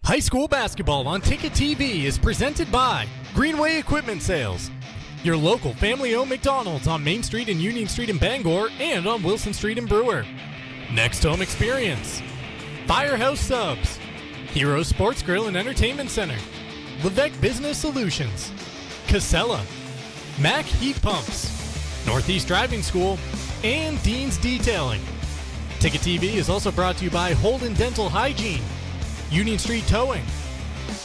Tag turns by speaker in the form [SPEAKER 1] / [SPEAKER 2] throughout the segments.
[SPEAKER 1] High school basketball on Ticket TV is presented by Greenway Equipment Sales, your local family-owned McDonald's on Main Street and Union Street in Bangor and on Wilson Street in Brewer. Next Home Experience, Firehouse Subs, Hero Sports Grill and Entertainment Center, Levesque Business Solutions, Casella, Mac Heat Pumps, Northeast Driving School, and Dean's Detailing. Ticket TV is also brought to you by Holden Dental Hygiene, Union Street Towing,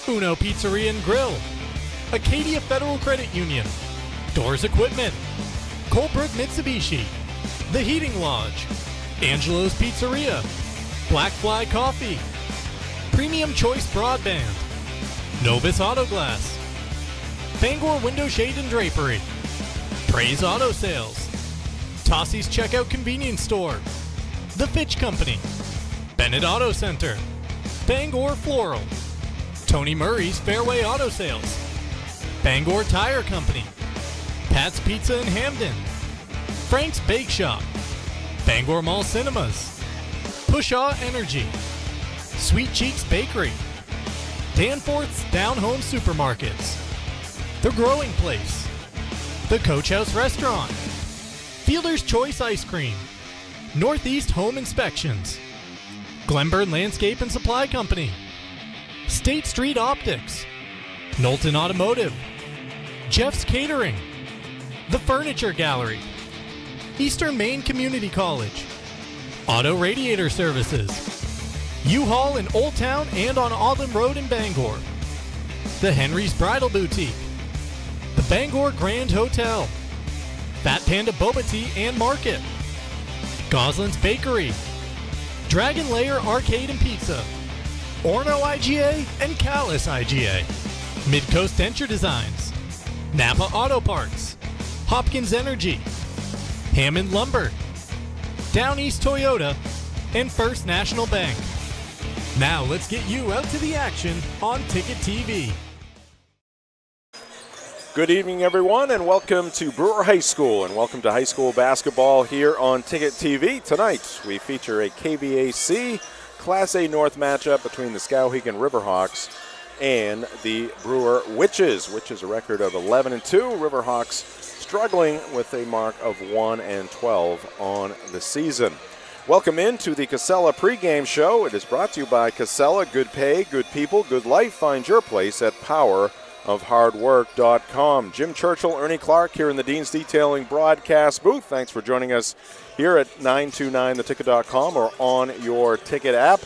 [SPEAKER 1] Uno Pizzeria and Grill, Acadia Federal Credit Union, Doors Equipment, Colebrook Mitsubishi, The Heating Lodge, Angelo's Pizzeria, Black Fly Coffee, Premium Choice Broadband, Novus Auto Glass, Bangor Window Shade and Drapery, Praise Auto Sales, Tossie's Checkout Convenience Store, The Fitch Company, Bennett Auto Center, Bangor Floral, Tony Murray's Fairway Auto Sales, Bangor Tire Company, Pat's Pizza in Hamden, Frank's Bake Shop, Bangor Mall Cinemas, Pushaw Energy, Sweet Cheeks Bakery, Danforth's Down Home Supermarkets, The Growing Place, The Coach House Restaurant, Fielder's Choice Ice Cream, Northeast Home Inspections, Glenburn Landscape and Supply Company, State Street Optics, Knowlton Automotive, Jeff's Catering, The Furniture Gallery, Eastern Maine Community College, Auto Radiator Services, U-Haul in Old Town and on Auburn Road in Bangor, The Henry's Bridal Boutique, The Bangor Grand Hotel, Fat Panda Boba Tea and Market, Goslin's Bakery, Dragon Lair Arcade and Pizza, Orno IGA and Callis IGA, Midcoast Denture Designs, Napa Auto Parts, Hopkins Energy, Hammond Lumber, Down East Toyota, and First National Bank. Now let's get you out to the action on Ticket TV.
[SPEAKER 2] Good evening, everyone, and welcome to Brewer High School, and welcome to high school basketball here on Ticket TV. Tonight, we feature a KVAC Class A North matchup between the Skowhegan Riverhawks and the Brewer Witches, which is a record of 11-2. Riverhawks struggling with a mark of 1-12 on the season. Welcome into the Casella pregame show. It is brought to you by Casella. Good pay, good people, good life. Find your place at powerofhardwork.com. Jim Churchill, Ernie Clark here in the Dean's Detailing broadcast booth. Thanks for joining us here at 929theticket.com or on your ticket app.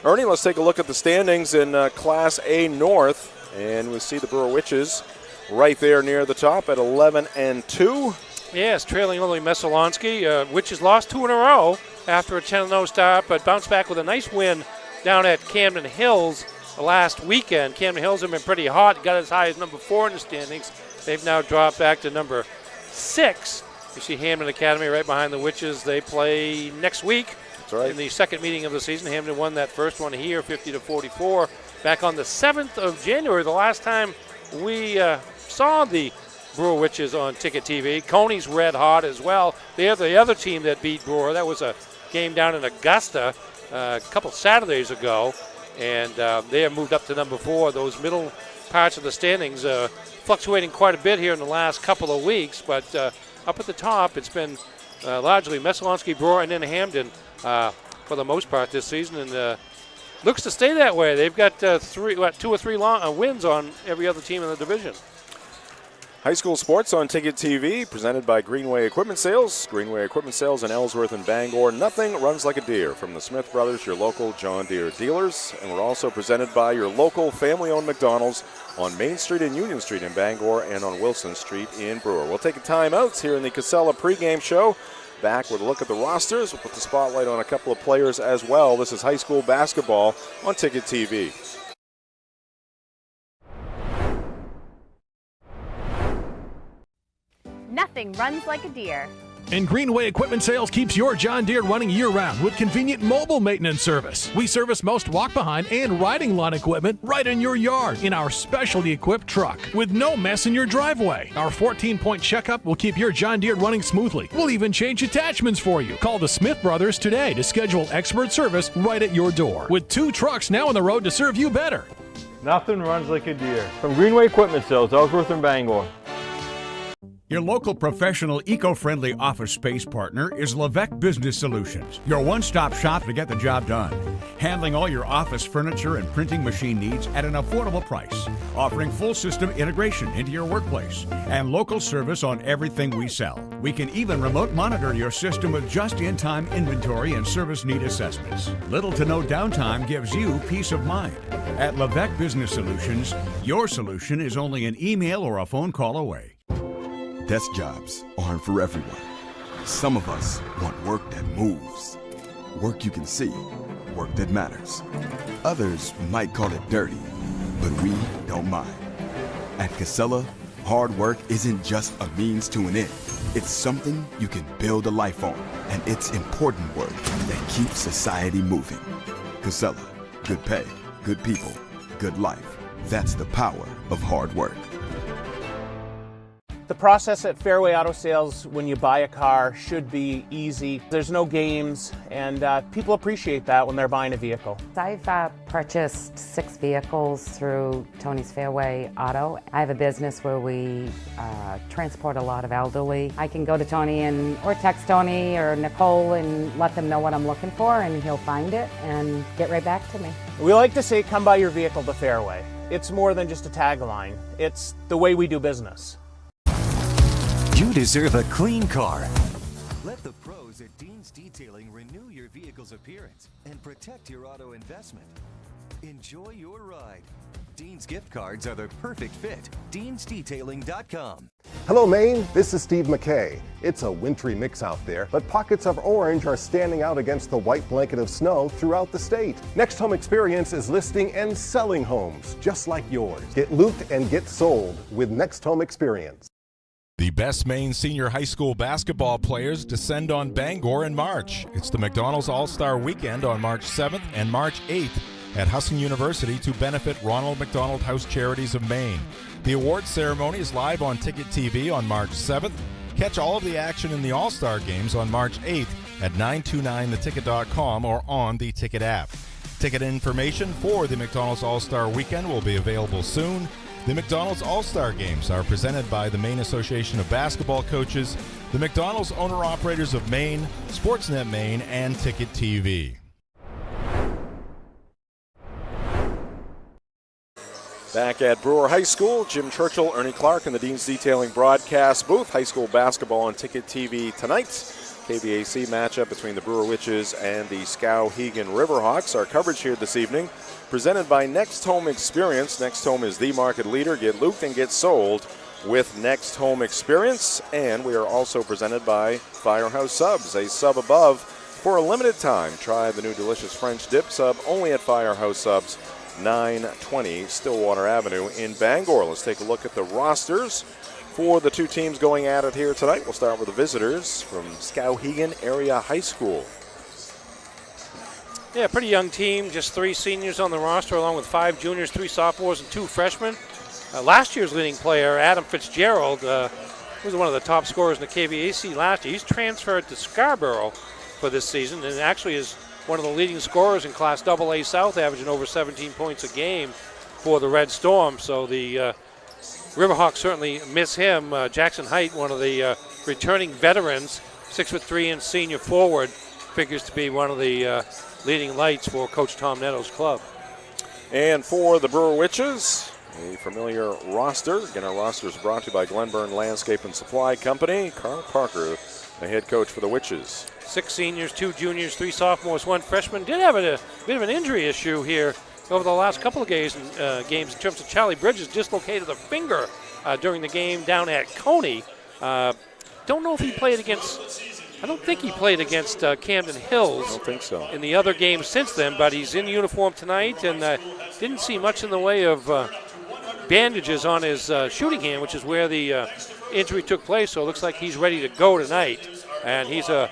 [SPEAKER 2] Ernie, let's take a look at the standings in Class A North, and we see the Brewer Witches right there near the top at 11-2.
[SPEAKER 3] Yes, trailing only Messalonsky. Witches lost 2 in a row after a 10-0 start, but bounced back with a nice win down at Camden Hills last weekend. Camden Hills have been pretty hot, got as high as number 4 in the standings. They've now dropped back to number 6. You see Hamden Academy right behind the Witches. They play next week.
[SPEAKER 2] That's right.
[SPEAKER 3] In the second meeting of the season. Hamden won that first one here, 50-44. Back on the 7th of January, the last time we saw the Brewer Witches on Ticket TV. Coney's red hot as well. They're the other team that beat Brewer. That was a game down in Augusta a couple Saturdays ago. And they have moved up to number 4. Those middle parts of the standings fluctuating quite a bit here in the last couple of weeks. But up at the top, it's been largely Messalonsky, Brewer, and then Hamden for the most part this season. And looks to stay that way. They've got 2 or 3 wins on every other team in the division.
[SPEAKER 2] High school sports on Ticket TV, presented by Greenway Equipment Sales. Greenway Equipment Sales in Ellsworth and Bangor. Nothing runs like a deer. From the Smith Brothers, your local John Deere dealers. And we're also presented by your local family-owned McDonald's on Main Street and Union Street in Bangor and on Wilson Street in Brewer. We'll take a timeout here in the Casella pregame show. Back with a look at the rosters. We'll put the spotlight on a couple of players as well. This is high school basketball on Ticket TV.
[SPEAKER 4] Nothing runs like a deer. And Greenway Equipment Sales keeps your John Deere running year-round with convenient mobile maintenance service. We service most walk-behind and riding lawn equipment right in your yard in our specialty-equipped truck with no mess in your driveway. Our 14-point checkup will keep your John Deere running smoothly. We'll even change attachments for you. Call the Smith Brothers today to schedule expert service right at your door. With 2 trucks now on the road to serve you better.
[SPEAKER 5] Nothing runs like a Deere. From Greenway Equipment Sales, Ellsworth and Bangor.
[SPEAKER 6] Your local professional, eco-friendly office space partner is Levesque Business Solutions, your one-stop shop to get the job done. Handling all your office furniture and printing machine needs at an affordable price. Offering full system integration into your workplace and local service on everything we sell. We can even remote monitor your system with just-in-time inventory and service need assessments. Little to no downtime gives you peace of mind. At Levesque Business Solutions, your solution is only an email or a phone call away.
[SPEAKER 7] Desk jobs aren't for everyone. Some of us want work that moves, work you can see, work that matters. Others might call it dirty, but we don't mind. At Casella, hard work isn't just a means to an end. It's something you can build a life on, and it's important work that keeps society moving. Casella, good pay, good people, good life. That's the power of hard work.
[SPEAKER 8] The process at Fairway Auto Sales when you buy a car should be easy. There's no games, and people appreciate that when they're buying a vehicle.
[SPEAKER 9] I've purchased 6 vehicles through Tony's Fairway Auto. I have a business where we transport a lot of elderly. I can go to Tony or text Tony or Nicole and let them know what I'm looking for, and he'll find it and get right back to me.
[SPEAKER 8] We like to say, come buy your vehicle to Fairway. It's more than just a tagline. It's the way we do business.
[SPEAKER 10] You deserve a clean car. Let the pros at Dean's Detailing renew your vehicle's appearance and protect your auto investment. Enjoy your ride. Dean's gift cards are the perfect fit. Dean'sDetailing.com.
[SPEAKER 11] Hello, Maine. This is Steve McKay. It's a wintry mix out there, but pockets of orange are standing out against the white blanket of snow throughout the state. Next Home Experience is listing and selling homes just like yours. Get looped and get sold with Next Home Experience.
[SPEAKER 12] The best Maine senior high school basketball players descend on Bangor in March. It's the McDonald's All-Star Weekend on March 7th and March 8th at Husson University to benefit Ronald McDonald House Charities of Maine. The awards ceremony is live on Ticket TV on March 7th. Catch all of the action in the All-Star games on March 8th at 929theticket.com or on the Ticket app. Ticket information for the McDonald's All-Star Weekend will be available soon. The McDonald's All-Star Games are presented by the Maine Association of Basketball Coaches, the McDonald's Owner-Operators of Maine, Sportsnet Maine, and Ticket TV.
[SPEAKER 2] Back at Brewer High School, Jim Churchill, Ernie Clark, and the Dean's Detailing broadcast booth. High school basketball on Ticket TV tonight. KVAC matchup between the Brewer Witches and the Skowhegan Riverhawks. Our coverage here this evening presented by Next Home Experience. Next Home is the market leader. Get looped and get sold with Next Home Experience. And we are also presented by Firehouse Subs, a sub above for a limited time. Try the new delicious French dip sub only at Firehouse Subs, 920 Stillwater Avenue in Bangor. Let's take a look at the rosters for the two teams going at it here tonight. We'll start with the visitors from Skowhegan Area High School.
[SPEAKER 3] Yeah, pretty young team, just 3 seniors on the roster, along with 5 juniors, 3 sophomores, and 2 freshmen. Last year's leading player, Adam Fitzgerald, was one of the top scorers in the KVAC last year. He's transferred to Scarborough for this season and actually is one of the leading scorers in Class AA South, averaging over 17 points a game for the Red Storm. So the Riverhawks certainly miss him. Jackson Height, one of the returning veterans, 6'3" and senior forward, figures to be one of the leading lights for Coach Tom Netto's club.
[SPEAKER 2] And for the Brewer Witches, a familiar roster. Again, our roster is brought to you by Glenburn Landscape and Supply Company. Carl Parker, the head coach for the Witches.
[SPEAKER 3] 6 seniors, 2 juniors, 3 sophomores, 1 freshman. Did have a bit of an injury issue here over the last couple of games in terms of Charlie Bridges dislocated a finger during the game down at Coney. Don't know if he played against, I don't think he played against Camden Hills.
[SPEAKER 2] I don't think so.
[SPEAKER 3] In the other games since then, but he's in uniform tonight and didn't see much in the way of bandages on his shooting hand, which is where the injury took place, so it looks like he's ready to go tonight. And he's a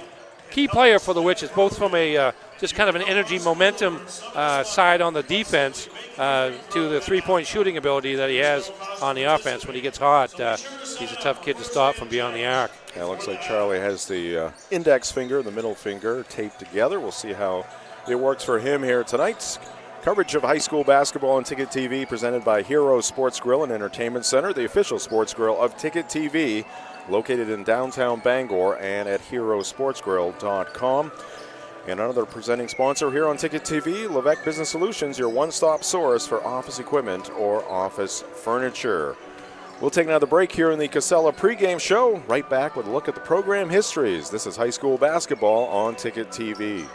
[SPEAKER 3] key player for the Witches, both from a just kind of an energy momentum side on the defense to the three-point shooting ability that he has on the offense. When he gets hot, he's a tough kid to stop from beyond the arc.
[SPEAKER 2] Yeah, it looks like Charlie has the index finger and the middle finger taped together. We'll see how it works for him here tonight. Coverage of high school basketball on Ticket TV presented by Hero Sports Grill and Entertainment Center, the official sports grill of Ticket TV, located in downtown Bangor and at herosportsgrill.com. And another presenting sponsor here on Ticket TV, Levesque Business Solutions, your one-stop source for office equipment or office furniture. We'll take another break here in the Casella pregame show. Right back with a look at the program histories. This is high school basketball on Ticket TV.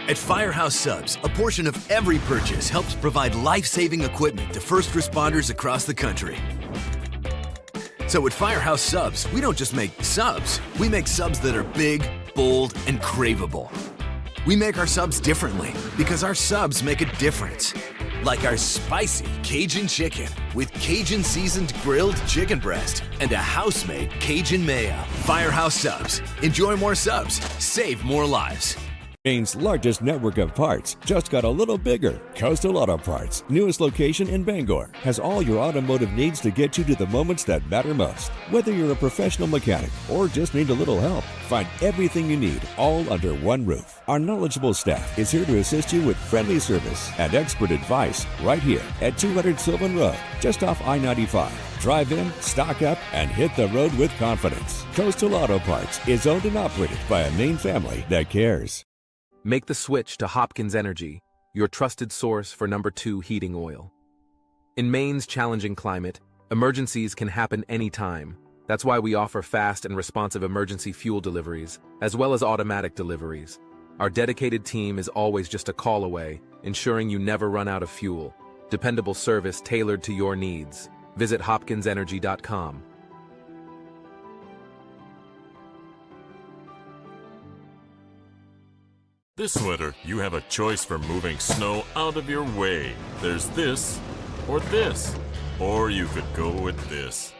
[SPEAKER 13] At Firehouse Subs, a portion of every purchase helps provide life-saving equipment to first responders across the country. So at Firehouse Subs, we don't just make subs, we make subs that are big, bold, and craveable. We make our subs differently because our subs make a difference. Like our spicy Cajun chicken with Cajun seasoned grilled chicken breast and a house-made Cajun mayo. Firehouse Subs. Enjoy more subs. Save more lives.
[SPEAKER 14] Maine's largest network of parts just got a little bigger. Coastal Auto Parts, newest location in Bangor, has all your automotive needs to get you to the moments that matter most. Whether you're a professional mechanic or just need a little help, find everything you need all under one roof. Our knowledgeable staff is here to assist you with friendly service and expert advice right here at 200 Sylvan Road, just off I-95. Drive in, stock up, and hit the road with confidence. Coastal Auto Parts is owned and operated by a Maine family that cares.
[SPEAKER 15] Make the switch to Hopkins Energy, your trusted source for #2 heating oil. In Maine's challenging climate, emergencies can happen anytime. That's why we offer fast and responsive emergency fuel deliveries, as well as automatic deliveries. Our dedicated team is always just a call away, ensuring you never run out of fuel. Dependable service tailored to your needs. Visit hopkinsenergy.com.
[SPEAKER 16] This winter, you have a choice for moving snow out of your way. There's this, or you could go with this.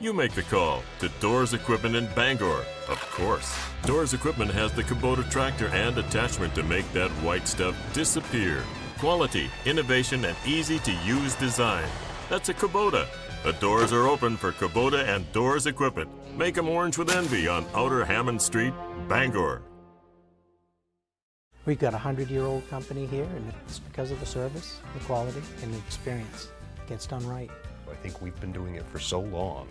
[SPEAKER 16] You make the call to Doors Equipment in Bangor, of course. Doors Equipment has the Kubota tractor and attachment to make that white stuff disappear. Quality, innovation, and easy-to-use design. That's a Kubota. The doors are open for Kubota and Doors Equipment. Make them orange with envy on Outer Hammond Street, Bangor.
[SPEAKER 17] We've got a 100-year-old company here, and it's because of the service, the quality, and the experience. It gets done right.
[SPEAKER 18] I think we've been doing it for so long.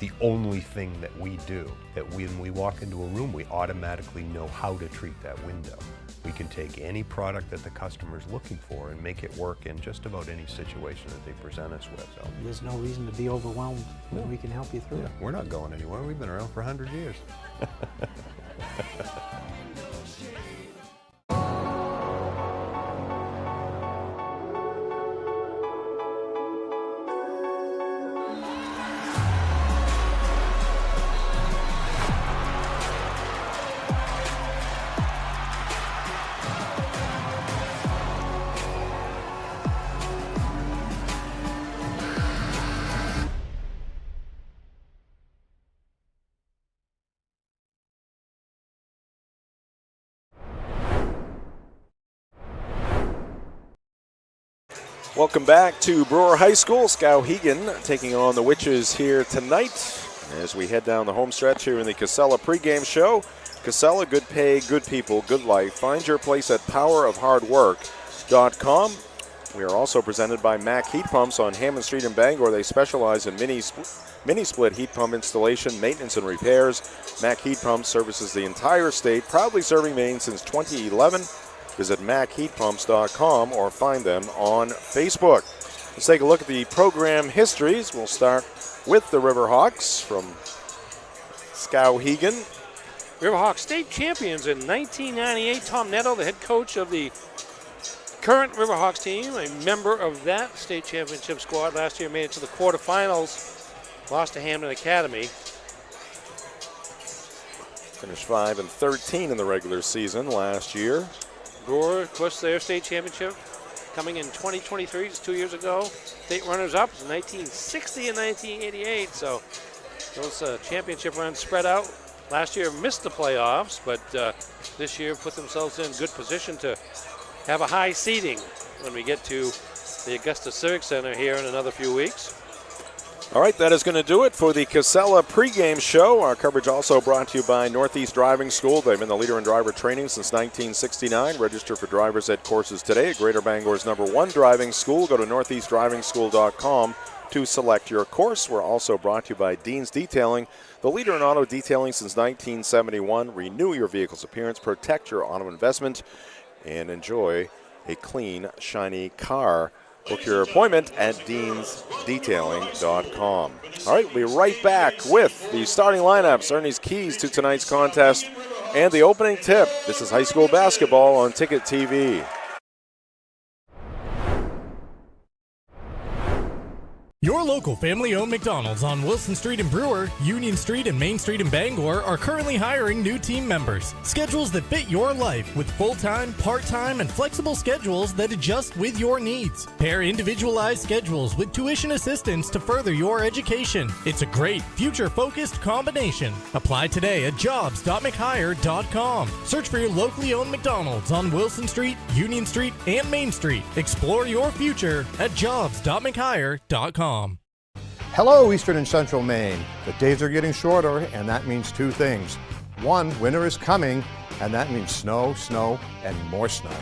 [SPEAKER 18] The only thing that we do, that when we walk into a room, we automatically know how to treat that window. We can take any product that the customer's looking for and make it work in just about any situation that they present us with. So
[SPEAKER 17] there's no reason to be overwhelmed. No. We can help you through it.
[SPEAKER 18] We're not going anywhere. We've been around for 100 years.
[SPEAKER 2] Welcome back to Brewer High School. Skowhegan taking on the Witches here tonight as we head down the home stretch here in the Casella pregame show. Casella, good pay, good people, good life. Find your place at powerofhardwork.com. We are also presented by Mack Heat Pumps on Hammond Street in Bangor. They specialize in mini-split heat pump installation, maintenance, and repairs. Mack Heat Pumps services the entire state, proudly serving Maine since 2011. Visit MackHeatPumps.com or find them on Facebook. Let's take a look at the program histories. We'll start with the Riverhawks from Skowhegan.
[SPEAKER 3] Riverhawks state champions in 1998. Tom Netto, the head coach of the current Riverhawks team, a member of that state championship squad last year, made it to the quarterfinals, lost to Hamden Academy.
[SPEAKER 2] Finished 5-13 in the regular season last year.
[SPEAKER 3] Brewer, of course, their state championship. coming in 2023, just 2 years ago. State runners-up in 1960 and 1988. So those championship runs spread out. Last year missed the playoffs, but this year put themselves in good position to have a high seeding when we get to the Augusta Civic Center here in another few weeks.
[SPEAKER 2] All right, that is going to do it for the Casella pregame show. Our coverage also brought to you by Northeast Driving School. They've been the leader in driver training since 1969. Register for driver's ed courses today at Greater Bangor's #1 driving school. Go to northeastdrivingschool.com to select your course. We're also brought to you by Dean's Detailing, the leader in auto detailing since 1971. Renew your vehicle's appearance, protect your auto investment, and enjoy a clean, shiny car. Book your appointment at deansdetailing.com. All right, we'll be right back with the starting lineups, Ernie's keys to tonight's contest, and the opening tip. This is high school basketball on Ticket TV.
[SPEAKER 1] Your local family-owned McDonald's on Wilson Street in Brewer, Union Street and Main Street in Bangor are currently hiring new team members. Schedules that fit your life with full-time, part-time, and flexible schedules that adjust with your needs. Pair individualized schedules with tuition assistance to further your education. It's a great, future-focused combination. Apply today at jobs.mchire.com. Search for your locally owned McDonald's on Wilson Street, Union Street, and Main Street. Explore your future at jobs.mchire.com.
[SPEAKER 19] Hello, Eastern and Central Maine. The days are getting shorter, and that means two things. One, winter is coming, and that means snow, snow, and more snow.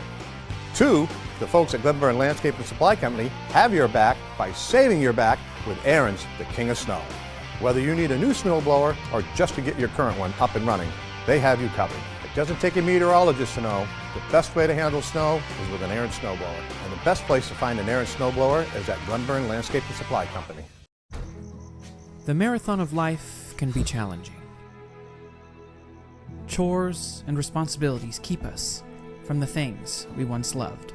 [SPEAKER 19] Two, the folks at Glenburn Landscape and Supply Company have your back by saving your back with Aaron's, the king of snow. Whether you need a new snow blower or just to get your current one up and running, they have you covered. It doesn't take a meteorologist to know the best way to handle snow is with an Aaron snowblower. And the best place to find an Aaron snowblower is at Glenburn Landscape and Supply Company.
[SPEAKER 20] The marathon of life can be challenging. Chores and responsibilities keep us from the things we once loved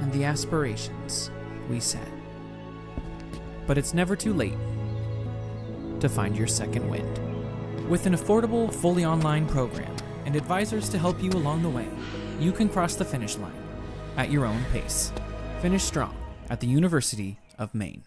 [SPEAKER 20] and the aspirations we set. But it's never too late to find your second wind. With an affordable, fully online program and advisors to help you along the way, you can cross the finish line at your own pace. Finish strong at the University of Maine.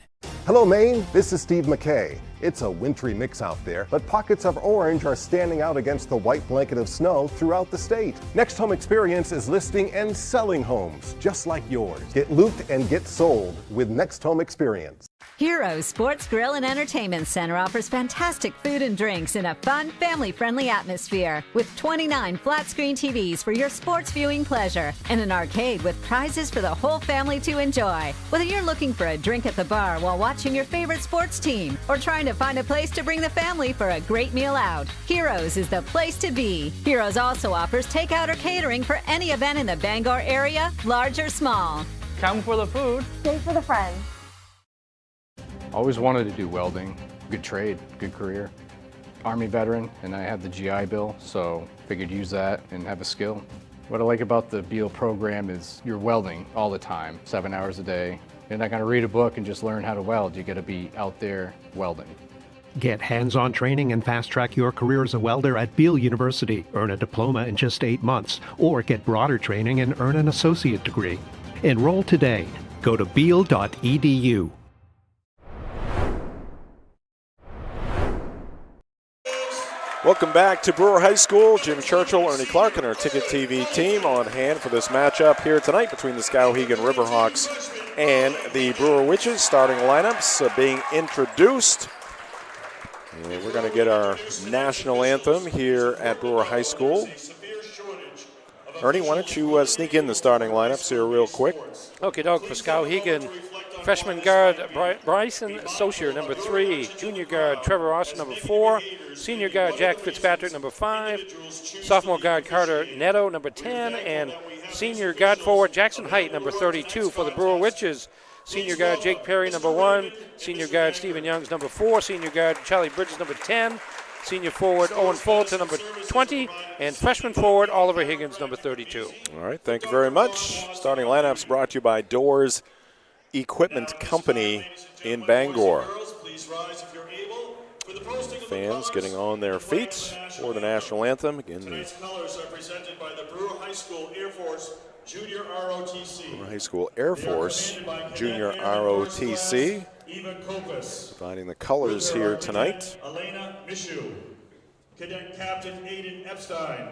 [SPEAKER 11] Hello, Maine. This is Steve McKay. It's a wintry mix out there, but pockets of orange are standing out against the white blanket of snow throughout the state. Next Home Experience is listing and selling homes just like yours. Get looped and get sold with Next Home Experience.
[SPEAKER 21] Heroes Sports Grill and Entertainment Center offers fantastic food and drinks in a fun, family-friendly atmosphere with 29 flat-screen TVs for your sports viewing pleasure and an arcade with prizes for the whole family to enjoy. Whether you're looking for a drink at the bar while watching your favorite sports team or trying to find a place to bring the family for a great meal out, Heroes is the place to be. Heroes also offers takeout or catering for any event in the Bangor area, large or small.
[SPEAKER 22] Come for the food.
[SPEAKER 23] Stay for the friends.
[SPEAKER 22] Always wanted to do welding. Good trade, good career. Army veteran, and I had the GI Bill, so figured use that and have a skill. What I like about the Beal program is you're welding all the time, 7 hours a day. You're not gonna read a book and just learn how to weld. You gotta be out there welding.
[SPEAKER 24] Get hands-on training and fast-track your career as a welder at Beal University. Earn a diploma in just 8 months, or get broader training and earn an associate degree. Enroll today. Go to beal.edu.
[SPEAKER 2] Welcome back to Brewer High School. Jim Churchill, Ernie Clark, and our Ticket TV team on hand for this matchup here tonight between the Skowhegan Riverhawks and the Brewer Witches. Starting lineups being introduced. And we're going to get our national anthem here at Brewer High School. Ernie, why don't you sneak in the starting lineups here real quick?
[SPEAKER 3] Okay, Doug, for Skowhegan, freshman guard Bryson Saucier, number 3. Junior guard Trevor Austin, number 4. Senior guard Jack Fitzpatrick, number 5. Sophomore guard Carter Netto, number 10. And senior guard forward Jackson Height, number 32. For the Brewer Witches, senior guard Jake Perry, number 1. Senior guard Stephen Youngs, number 4. Senior guard Charlie Bridges, number 10. Senior forward Owen Fulton, number 20. And freshman forward Oliver Higgins, number 32.
[SPEAKER 2] All right, thank you very much. Starting lineups brought to you by Doors Equipment Company in Bangor. Fans getting on their feet for the national anthem. Again, the
[SPEAKER 25] colors are presented by the Brewer High School Air Force
[SPEAKER 4] Junior ROTC.
[SPEAKER 2] Brewer High School Air Force Junior ROTC. Providing the colors here tonight.
[SPEAKER 4] Elena Mishu, Cadet Captain Aiden Epstein,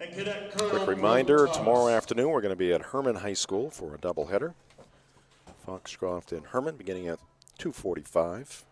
[SPEAKER 4] and Cadet Colonel
[SPEAKER 2] Quick reminder,
[SPEAKER 4] Thomas.
[SPEAKER 2] tomorrow afternoon we're going to be at Herman High School for a doubleheader. Foxcroft and Herman beginning at 2:45.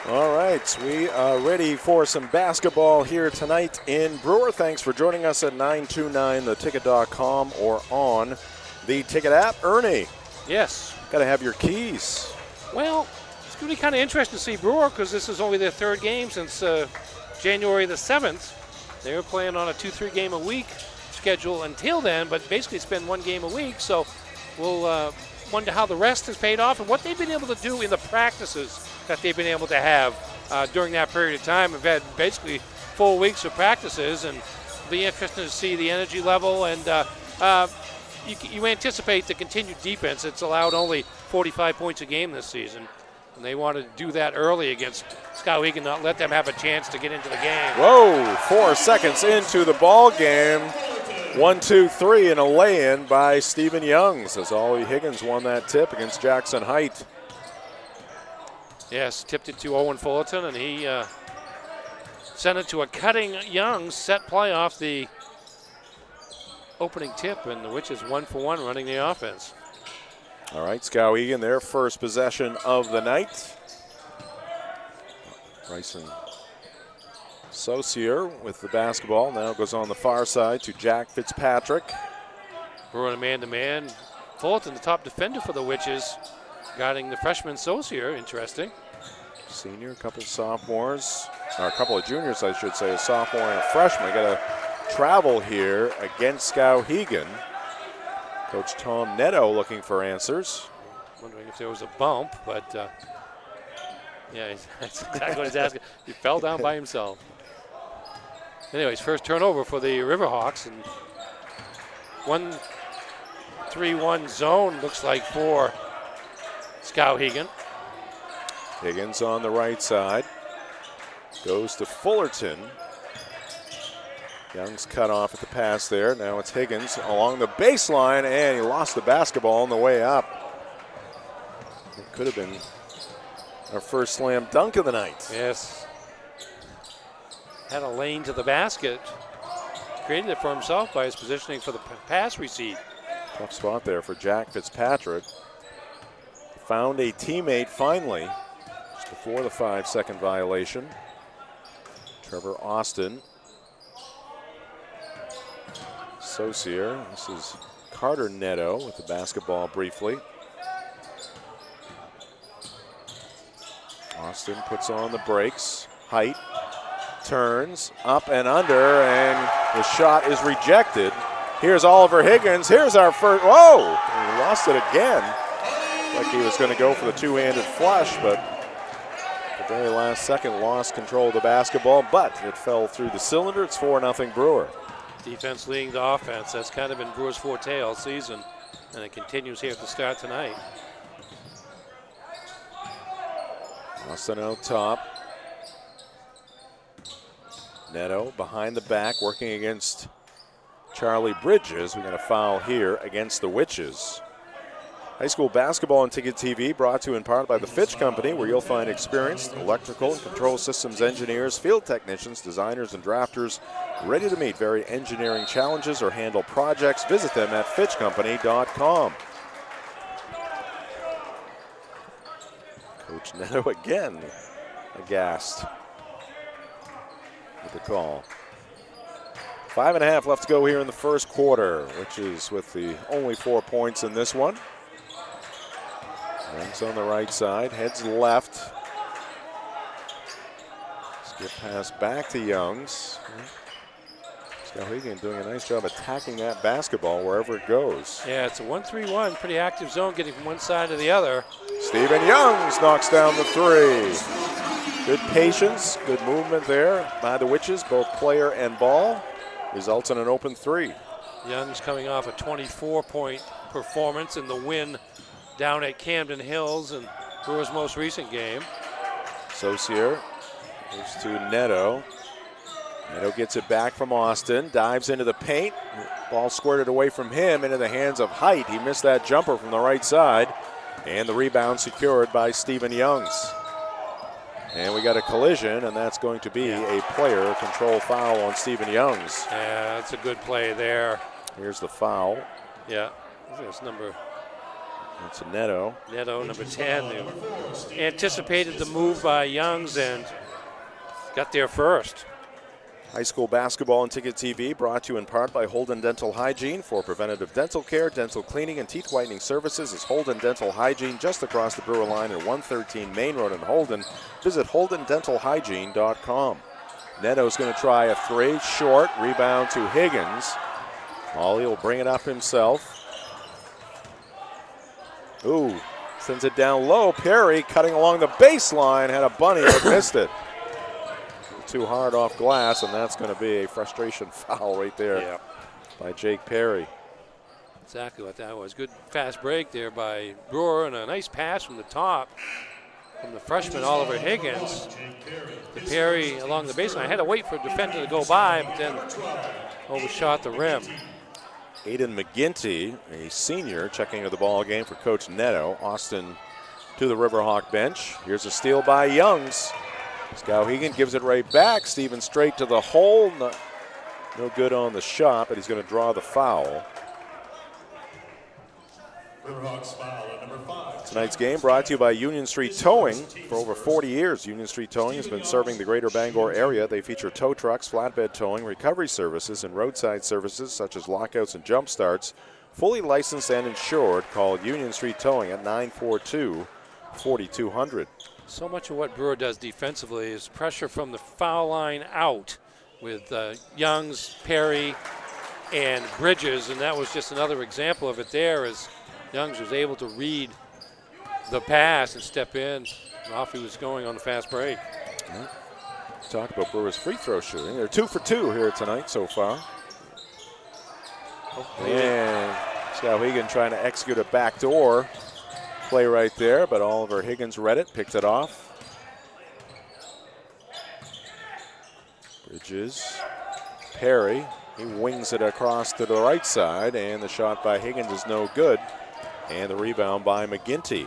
[SPEAKER 2] All right, we are ready for some basketball here tonight in Brewer. Thanks for joining us at 929theticket.com or on the Ticket app. Ernie.
[SPEAKER 3] Yes.
[SPEAKER 2] Got to have your keys.
[SPEAKER 3] Well, it's going to be kind of interesting to see Brewer because this is only their third game since January the 7th. They were playing on a 2-3 game a week schedule until then, but basically it's been one game a week. So we'll wonder how the rest has paid off and what they've been able to do in the practices that they've been able to have during that period of time. We've had basically full weeks of practices, and it'll be interesting to see the energy level. And you anticipate the continued defense. It's allowed only 45 points a game this season, and they wanted to do that early against Skowhegan, not let them have a chance to get into the game.
[SPEAKER 2] Whoa, 4 seconds into the ball game. 1, 2, 3, and a lay-in by Stephen Youngs as Ollie Higgins won that tip against Jackson Height.
[SPEAKER 3] Yes, tipped it to Owen Fullerton, and he sent it to a cutting Youngs set play off the opening tip, and the Witches 1 for 1 running the offense.
[SPEAKER 2] All right, Skowhegan, their first possession of the night. Bryson Saucier with the basketball. Now goes on the far side to Jack Fitzpatrick.
[SPEAKER 3] Brewer in a man-to-man. Fullerton, the top defender for the Witches, guarding the freshman Saucier. Interesting.
[SPEAKER 2] Senior, a couple of sophomores, or a couple of juniors, I should say, a sophomore and a freshman. Got to travel here against Skowhegan. Coach Tom Netto looking for answers.
[SPEAKER 3] Wondering if there was a bump, but yeah, that's exactly what he's asking. He fell down by himself. Anyways, first turnover for the Riverhawks, and 1-3-1 zone looks like for Skowhegan.
[SPEAKER 2] Higgins on the right side. Goes to Fullerton. Young's cut off at the pass there. Now it's Higgins along the baseline, and he lost the basketball on the way up. It could have been our first slam dunk of the night.
[SPEAKER 3] Yes. Had a lane to the basket. Created it for himself by his positioning for the pass receipt.
[SPEAKER 2] Tough spot there for Jack Fitzpatrick. Found a teammate finally. before the 5-second violation. Trevor Austin. Saucier. This is Carter Neto with the basketball briefly. Austin puts on the brakes. Height. Turns up and under, and the shot is rejected. Here's Oliver Higgins. Here's our first. Whoa! He lost it again. Like he was going to go for the two-handed flush, but at the very last second lost control of the basketball, but it fell through the cylinder. It's 4-0 Brewer.
[SPEAKER 3] Defense leading the offense. That's kind of been Brewer's forte all season, and it continues here at the start tonight.
[SPEAKER 2] Austin out top. Neto behind the back working against Charlie Bridges. We got a foul here against the Witches. High school basketball on Ticket TV brought to you in part by the Fitch Company, where you'll find experienced electrical and control systems engineers, field technicians, designers, and drafters ready to meet very engineering challenges or handle projects. Visit them at fitchcompany.com. Coach Neto again aghast with the call. 5.5 left to go here in the first quarter, which is with the only 4 points in this one. Youngs on the right side, heads left. Skip pass back to Youngs. Skowhegan doing a nice job attacking that basketball wherever it goes.
[SPEAKER 3] Yeah, it's a 1-3-1, pretty active zone, getting from one side to the other.
[SPEAKER 2] Stephen Youngs knocks down the three. Good patience, good movement there by the Witches, both player and ball. Results in an open three.
[SPEAKER 3] Young's coming off a 24-point performance in the win down at Camden Hills in Brewer's most recent game.
[SPEAKER 2] Saucier goes to Neto. Neto gets it back from Austin, dives into the paint. Ball squirted away from him into the hands of Height. He missed that jumper from the right side. And the rebound secured by Stephen Youngs. And we got a collision, and that's going to be a player control foul on Stephen Youngs.
[SPEAKER 3] Yeah, that's a good play there.
[SPEAKER 2] Here's the foul.
[SPEAKER 3] Yeah, that's number.
[SPEAKER 2] That's a Neto.
[SPEAKER 3] Neto, number 10. They anticipated the move by Youngs and got there first.
[SPEAKER 2] High school basketball on Ticket TV brought to you in part by Holden Dental Hygiene. For preventative dental care, dental cleaning, and teeth whitening services is Holden Dental Hygiene just across the Brewer line at 113 Main Road in Holden. Visit holdendentalhygiene.com. Neto's going to try a three, short, rebound to Higgins. Ollie will bring it up himself. Ooh, sends it down low. Perry cutting along the baseline, had a bunny but missed it. Too hard off glass, and that's going to be a frustration foul right there by Jake Perry.
[SPEAKER 3] Exactly what that was. Good fast break there by Brewer, and a nice pass from the top from the freshman Oliver Higgins. The Perry along the baseline. I had to wait for a defender to go by, but then overshot the rim.
[SPEAKER 2] Aiden McGinty, a senior, checking into the ball game for Coach Neto. Austin to the Riverhawk bench. Here's a steal by Youngs. Skowhegan gives it right back. Stephen straight to the hole. No good on the shot, but he's going to draw the foul. Tonight's game brought to you by Union Street Towing. For over 40 years, Union Street Towing has been serving the greater Bangor area. They feature tow trucks, flatbed towing, recovery services, and roadside services such as lockouts and jump starts. Fully licensed and insured. Call Union Street Towing at 942-4200.
[SPEAKER 3] So much of what Brewer does defensively is pressure from the foul line out with Youngs, Perry, and Bridges, and that was just another example of it there as Youngs was able to read the pass and step in, and off he was going on the fast break.
[SPEAKER 2] Talk about Brewer's free throw shooting. They're 2 for 2 here tonight so far. And Skowhegan trying to execute a backdoor play right there, but Oliver Higgins read it, picked it off. Bridges, Perry, he wings it across to the right side, and the shot by Higgins is no good. And the rebound by McGinty.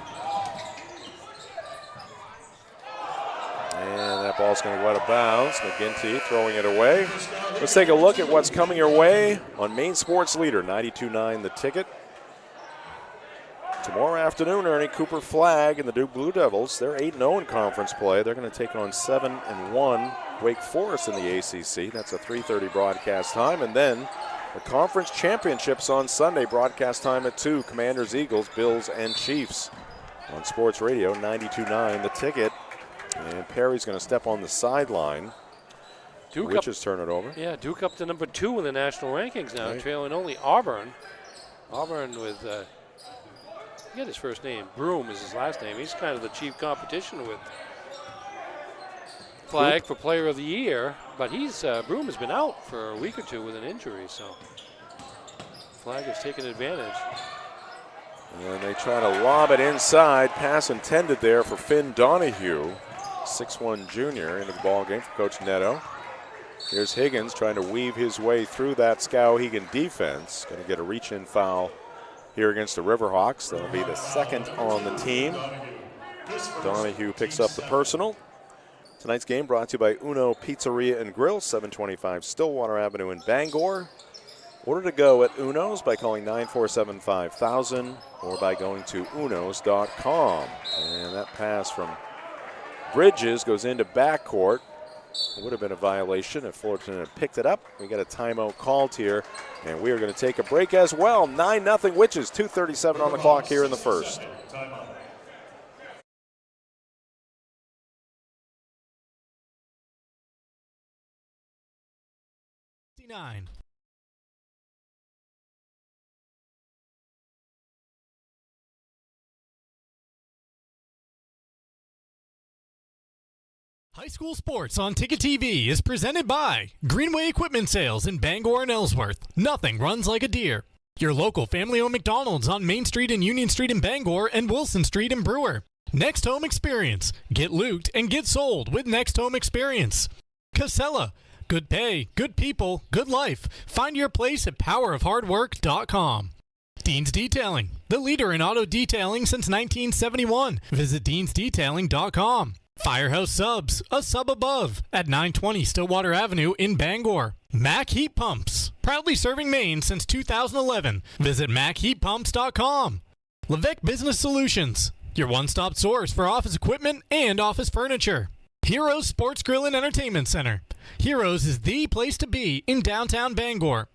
[SPEAKER 2] And that ball's going to go out of bounds. McGinty throwing it away. Let's take a look at what's coming your way on Maine Sports Leader, 92.9 The Ticket. Tomorrow afternoon, Ernie, Cooper Flag and the Duke Blue Devils. They're 8-0 in conference play. They're going to take on 7-1 Wake Forest in the ACC. That's a 3:30 broadcast time. And then the conference championships on Sunday, broadcast time at 2. Commanders, Eagles, Bills, and Chiefs on Sports Radio 92.9 The Ticket. And Perry's going to step on the sideline.
[SPEAKER 3] Duke
[SPEAKER 2] Witches turn it over.
[SPEAKER 3] Yeah, Duke up to number 2 in the national rankings now,
[SPEAKER 2] Right.
[SPEAKER 3] trailing only Auburn. Auburn with, I forget his first name, Broom is his last name. He's kind of the chief competition with Flag for Player of the Year, but Broom has been out for a week or two with an injury, so Flag has taken advantage.
[SPEAKER 2] And they try to lob it inside. Pass intended there for Finn Donahue, 6'1" junior, into the ball game for Coach Neto. Here's Higgins trying to weave his way through that Skowhegan defense. Going to get a reach-in foul here against the Riverhawks. That'll be the second on the team. Donahue picks up the personal. Tonight's game brought to you by Uno Pizzeria and Grill, 725 Stillwater Avenue in Bangor. Order to go at Uno's by calling 947-5000 or by going to unos.com. And that pass from Bridges goes into backcourt. It would have been a violation if Fullerton had picked it up. We got a timeout called here, and we are going to take a break as well. 9-0 Witches, 2:37 on the clock here in the first.
[SPEAKER 1] High school sports on Ticket TV is presented by Greenway Equipment Sales in Bangor and Ellsworth. Nothing runs like a deer. Your local family-owned McDonald's on Main Street and Union Street in Bangor and Wilson Street in Brewer. Next Home Experience. Get looped and get sold with Next Home Experience. Casella. Good pay, good people, good life. Find your place at powerofhardwork.com. Dean's Detailing. The leader in auto detailing since 1971. Visit deansdetailing.com. Firehouse Subs, a sub above, at 920 Stillwater Avenue in Bangor. Mac Heat Pumps, proudly serving Maine since 2011. Visit MacHeatPumps.com. Levesque Business Solutions, your one-stop source for office equipment and office furniture. Heroes Sports Grill and Entertainment Center. Heroes is the place to be in downtown Bangor.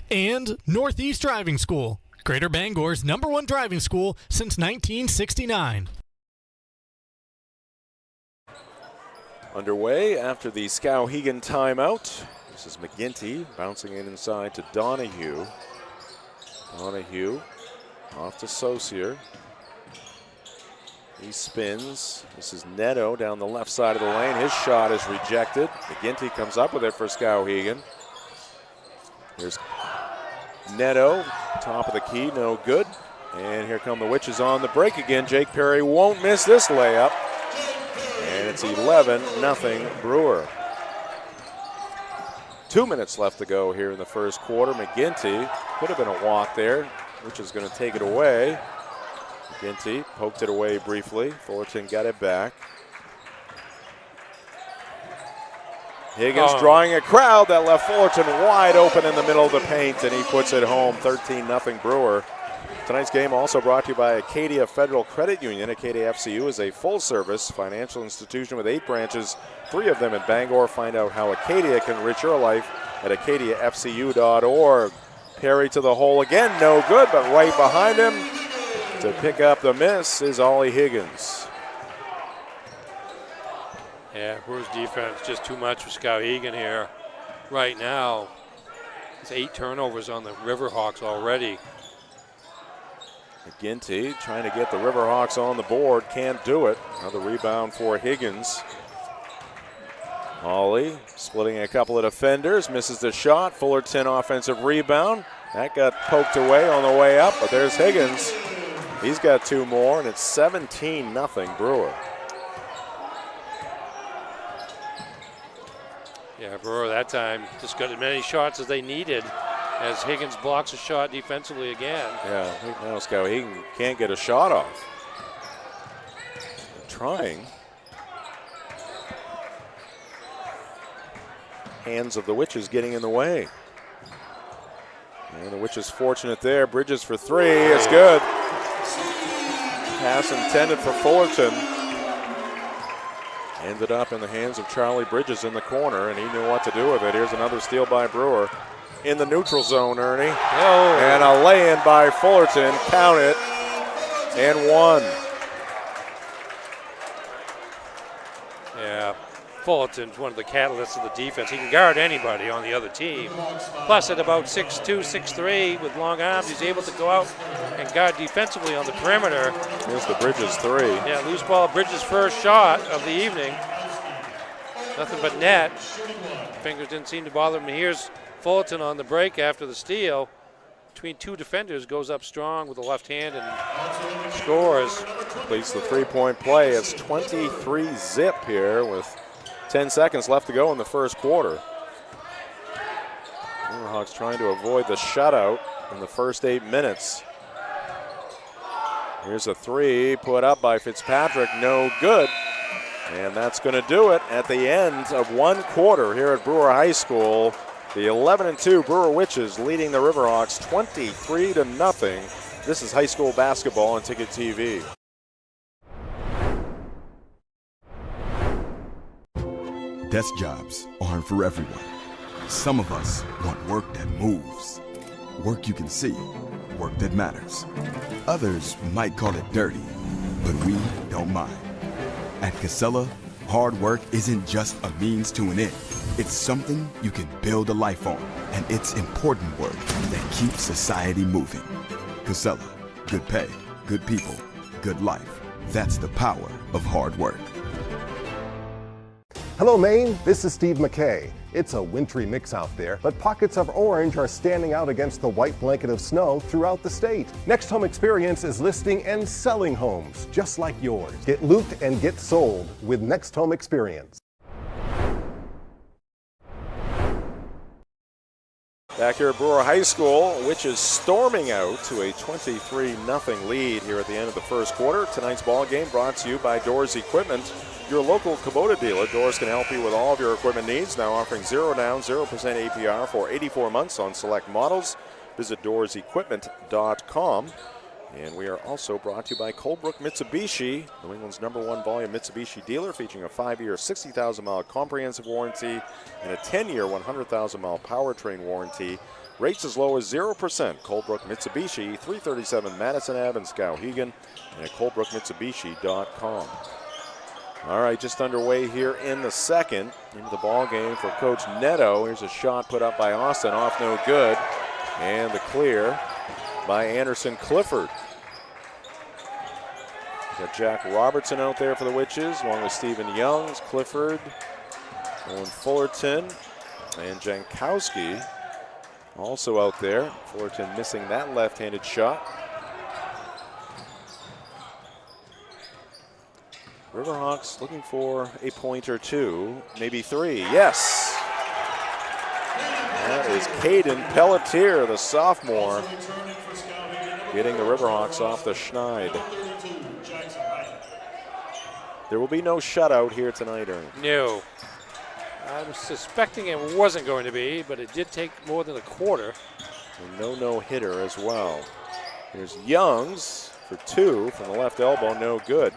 [SPEAKER 1] And Northeast Driving School, Greater Bangor's #1 driving school since 1969.
[SPEAKER 2] Underway after the Skowhegan timeout. This is McGinty bouncing in inside to Donahue. Donahue off to Saucier. He spins. This is Neto down the left side of the lane. His shot is rejected. McGinty comes up with it for Skowhegan. Here's Neto, top of the key, no good. And here come the Witches on the break again. Jake Perry won't miss this layup. And it's 11-0 Brewer. 2 minutes left to go here in the first quarter. McGinty, could have been a walk there, which is going to take it away. McGinty poked it away briefly. Fullerton got it back. Higgins drawing a crowd that left Fullerton wide open in the middle of the paint, and he puts it home, 13-0 Brewer. Tonight's game also brought to you by Acadia Federal Credit Union. Acadia FCU is a full-service financial institution with 8 branches, 3 of them in Bangor. Find out how Acadia can enrich your life at acadiafcu.org. Perry to the hole again, no good, but right behind him to pick up the miss is Ollie Higgins.
[SPEAKER 3] Yeah, Brewer's defense just too much for Skowhegan here. Right now, it's 8 turnovers on the Riverhawks already.
[SPEAKER 2] McGinty trying to get the Riverhawks on the board, can't do it. Another rebound for Higgins. Ollie splitting a couple of defenders, misses the shot. Fullerton offensive rebound. That got poked away on the way up, but there's Higgins. He's got 2 more, and it's 17-0 Brewer.
[SPEAKER 3] Yeah, Brewer that time just got as many shots as they needed as Higgins blocks a shot defensively again.
[SPEAKER 2] Yeah, now Skowhegan can't get a shot off. They're trying. Hands of the Witches getting in the way. And the Witches fortunate there. Bridges for 3, it's good. Pass intended for Fullerton. Ended up in the hands of Charlie Bridges in the corner, and he knew what to do with it. Here's another steal by Brewer. In the neutral zone, Ernie.
[SPEAKER 3] Oh.
[SPEAKER 2] And a lay-in by Fullerton. Count it. And one.
[SPEAKER 3] Yeah, Fullerton's one of the catalysts of the defense. He can guard anybody on the other team. Plus, at about 6'2", 6'3", with long arms, he's able to go out and guard defensively on the perimeter.
[SPEAKER 2] Here's the Bridges three.
[SPEAKER 3] Yeah, loose ball, Bridges' first shot of the evening. Nothing but net. Fingers didn't seem to bother him. Here's Fullerton on the break after the steal. Between two defenders, goes up strong with the left hand and scores.
[SPEAKER 2] Completes the three-point play. It's 23-zip here with 10 seconds left to go in the first quarter. Riverhawks trying to avoid the shutout in the first 8 minutes. Here's a three put up by Fitzpatrick, no good. And that's going to do it at the end of one quarter here at Brewer High School. The 11-2 Brewer Witches leading the Riverhawks 23-0. This is high school basketball on Ticket TV.
[SPEAKER 5] Desk jobs aren't for everyone. Some of us want work that moves, work you can see, work that matters. Others might call it dirty, but we don't mind. At Casella, hard work isn't just a means to an end. It's something you can build a life on, and it's important work that keeps society moving. Casella, good pay, good people, good life. That's the power of hard work.
[SPEAKER 11] Hello, Maine. This is Steve McKay. It's a wintry mix out there, but pockets of orange are standing out against the white blanket of snow throughout the state. Next Home Experience is listing and selling homes just like yours. Get looped and get sold with Next Home Experience.
[SPEAKER 2] Back here at Brewer High School, which is storming out to a 23-0 lead here at the end of the first quarter. Tonight's ball game brought to you by Doors Equipment, your local Kubota dealer. Doors can help you with all of your equipment needs, now offering 0 down, 0% APR for 84 months on select models. Visit doorsequipment.com. And we are also brought to you by Colebrook Mitsubishi, New England's #1 volume Mitsubishi dealer, featuring a 5-year, 60,000-mile comprehensive warranty and a 10-year, 100,000-mile powertrain warranty. Rates as low as 0%. Colebrook Mitsubishi, 337 Madison Ave in Skowhegan, and at colebrookmitsubishi.com. All right, just underway here in the second. Into the ball game for Coach Neto. Here's a shot put up by Austin, off no good. And the clear by Anderson Clifford. Got Jack Robertson out there for the Witches, along with Stephen Youngs, Clifford, Owen Fullerton, and Jankowski also out there. Fullerton missing that left-handed shot. Riverhawks looking for a point or two, maybe three. Yes! That is Caden Pelletier, the sophomore, getting the Riverhawks off the schneid. There will be no shutout here tonight, Ernie.
[SPEAKER 3] No. I'm suspecting it wasn't going to be, but it did take more than a quarter.
[SPEAKER 2] And no-hitter as well. Here's Youngs for two from the left elbow, no good.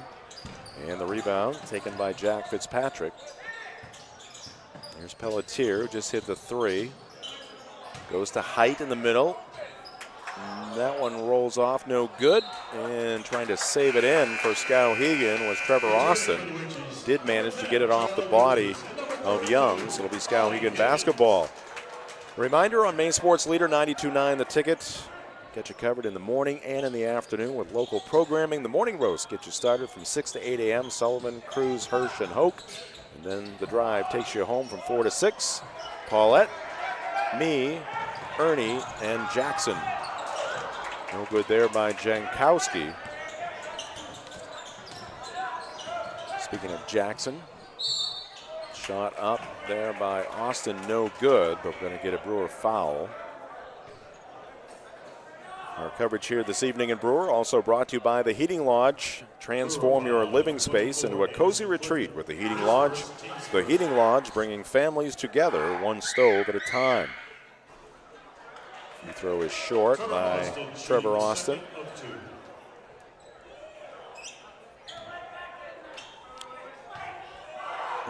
[SPEAKER 2] And the rebound taken by Jack Fitzpatrick. Here's Pelletier, who just hit the three. Goes to Height in the middle. That one rolls off, no good. And trying to save it in for Skowhegan was Trevor Austin. Did manage to get it off the body of Young, so it'll be Skowhegan basketball. A reminder on Maine Sports Leader 92.9 The Ticket. Get you covered in the morning and in the afternoon with local programming. The Morning Roast gets you started from 6 to 8 a.m. Sullivan, Cruz, Hirsch, and Hoke. And then the drive takes you home from 4 to 6. Paulette, me, Ernie, and Jackson. No good there by Jankowski. Speaking of Jackson, shot up there by Austin, no good, but we're going to get a Brewer foul. Our coverage here this evening in Brewer also brought to you by the Heating Lodge. Transform your living space into a cozy retreat with the Heating Lodge. The Heating Lodge, bringing families together one stove at a time. Free throw is short by Trevor Austin.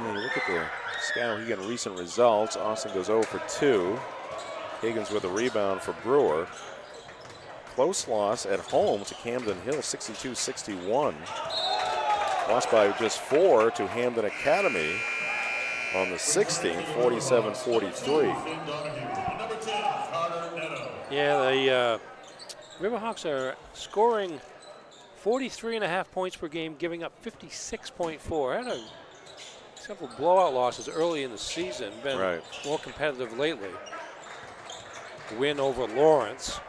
[SPEAKER 2] Yeah, you look at the Skowhegan recent results. Austin goes 0 for 2. Higgins with a rebound for Brewer. Close loss at home to Camden Hill, 62-61. Lost by just 4 to Hamden Academy on the 16th, 47-43.
[SPEAKER 3] Yeah, the Riverhawks are scoring 43.5 points per game, giving up 56.4. Had several blowout losses early in the season, been more competitive lately. Win over Lawrence.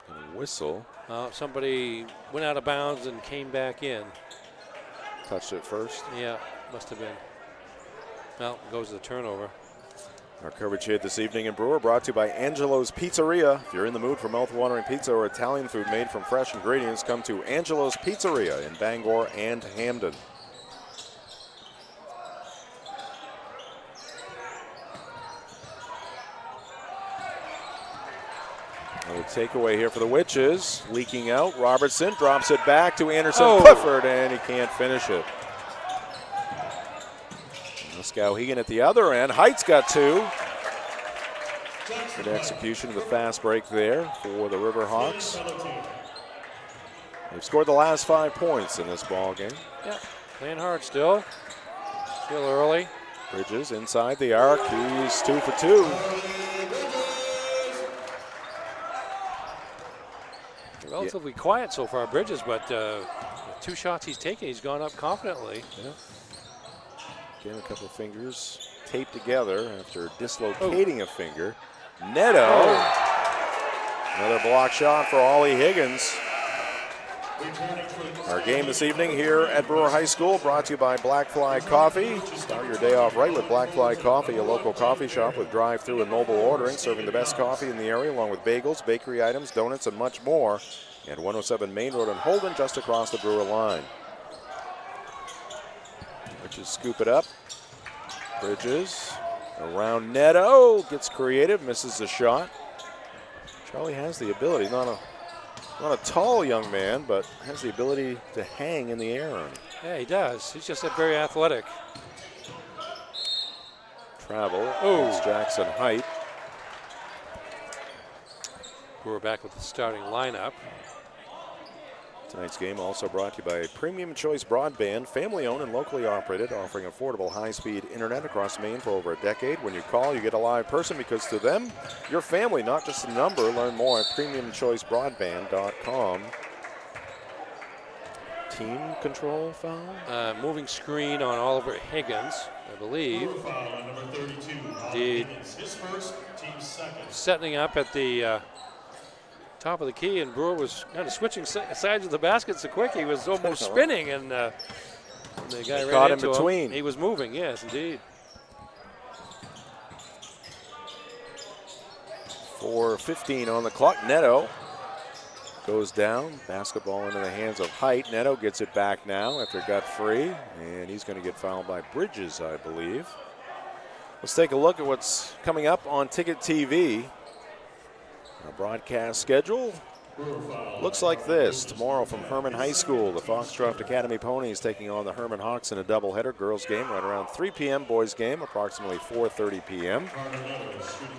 [SPEAKER 2] And a whistle.
[SPEAKER 3] Somebody went out of bounds and came back in.
[SPEAKER 2] Touched it first?
[SPEAKER 3] Yeah, must have been. Well, goes to the turnover.
[SPEAKER 2] Our coverage here this evening in Brewer brought to you by Angelo's Pizzeria. If you're in the mood for mouth-watering pizza or Italian food made from fresh ingredients, come to Angelo's Pizzeria in Bangor and Hamden. Another takeaway here for the Witches. Leaking out. Robertson drops it back to Anderson Clifford, and he can't finish it. Skowhegan at the other end. Height's got 2. Good execution of the fast break there for the Riverhawks. They've scored the last 5 points in this ball game.
[SPEAKER 3] Yeah, playing hard still. Still early.
[SPEAKER 2] Bridges inside the arc. He's 2 for 2.
[SPEAKER 3] Relatively quiet so far, Bridges, but the 2 shots he's taken, he's gone up confidently.
[SPEAKER 2] Yeah. Again, a couple of fingers taped together after dislocating a finger. Neto. Another block shot for Ollie Higgins. Our game this evening here at Brewer High School brought to you by Black Fly Coffee. Start your day off right with Black Fly Coffee, a local coffee shop with drive-through and mobile ordering, serving the best coffee in the area along with bagels, bakery items, donuts, and much more. At 107 Main Road in Holden, just across the Brewer line. Bridges scoop it up. Bridges around Neto, gets creative, misses the shot. Charlie has the ability, not a tall young man, but has the ability to hang in the air on it.
[SPEAKER 3] Yeah, he does. He's just very athletic.
[SPEAKER 2] Travel. It's Jackson Height.
[SPEAKER 3] We're back with the starting lineup.
[SPEAKER 2] Tonight's game also brought to you by Premium Choice Broadband, family-owned and locally operated, offering affordable high-speed internet across Maine for over a decade. When you call, you get a live person because to them, your family, not just a number. Learn more at premiumchoicebroadband.com. Team control foul?
[SPEAKER 3] Moving screen on Oliver Higgins, I believe. Indeed.
[SPEAKER 4] His first, team second.
[SPEAKER 3] Setting up at the top of the key, and Brewer was kind of switching sides of the basket so quick he was almost spinning, and the guy
[SPEAKER 2] caught
[SPEAKER 3] ran
[SPEAKER 2] in
[SPEAKER 3] into
[SPEAKER 2] between.
[SPEAKER 3] him. He was moving, yes, indeed.
[SPEAKER 2] 4:15 on the clock. Neto goes down. Basketball into the hands of Height. Neto gets it back now after it got free, and he's going to get fouled by Bridges, I believe. Let's take a look at what's coming up on Ticket TV. Our broadcast schedule looks like this. Tomorrow from Herman High School, the Foxcroft Academy Ponies taking on the Herman Hawks in a doubleheader. Girls game right around 3 p.m. Boys game approximately 4:30 p.m.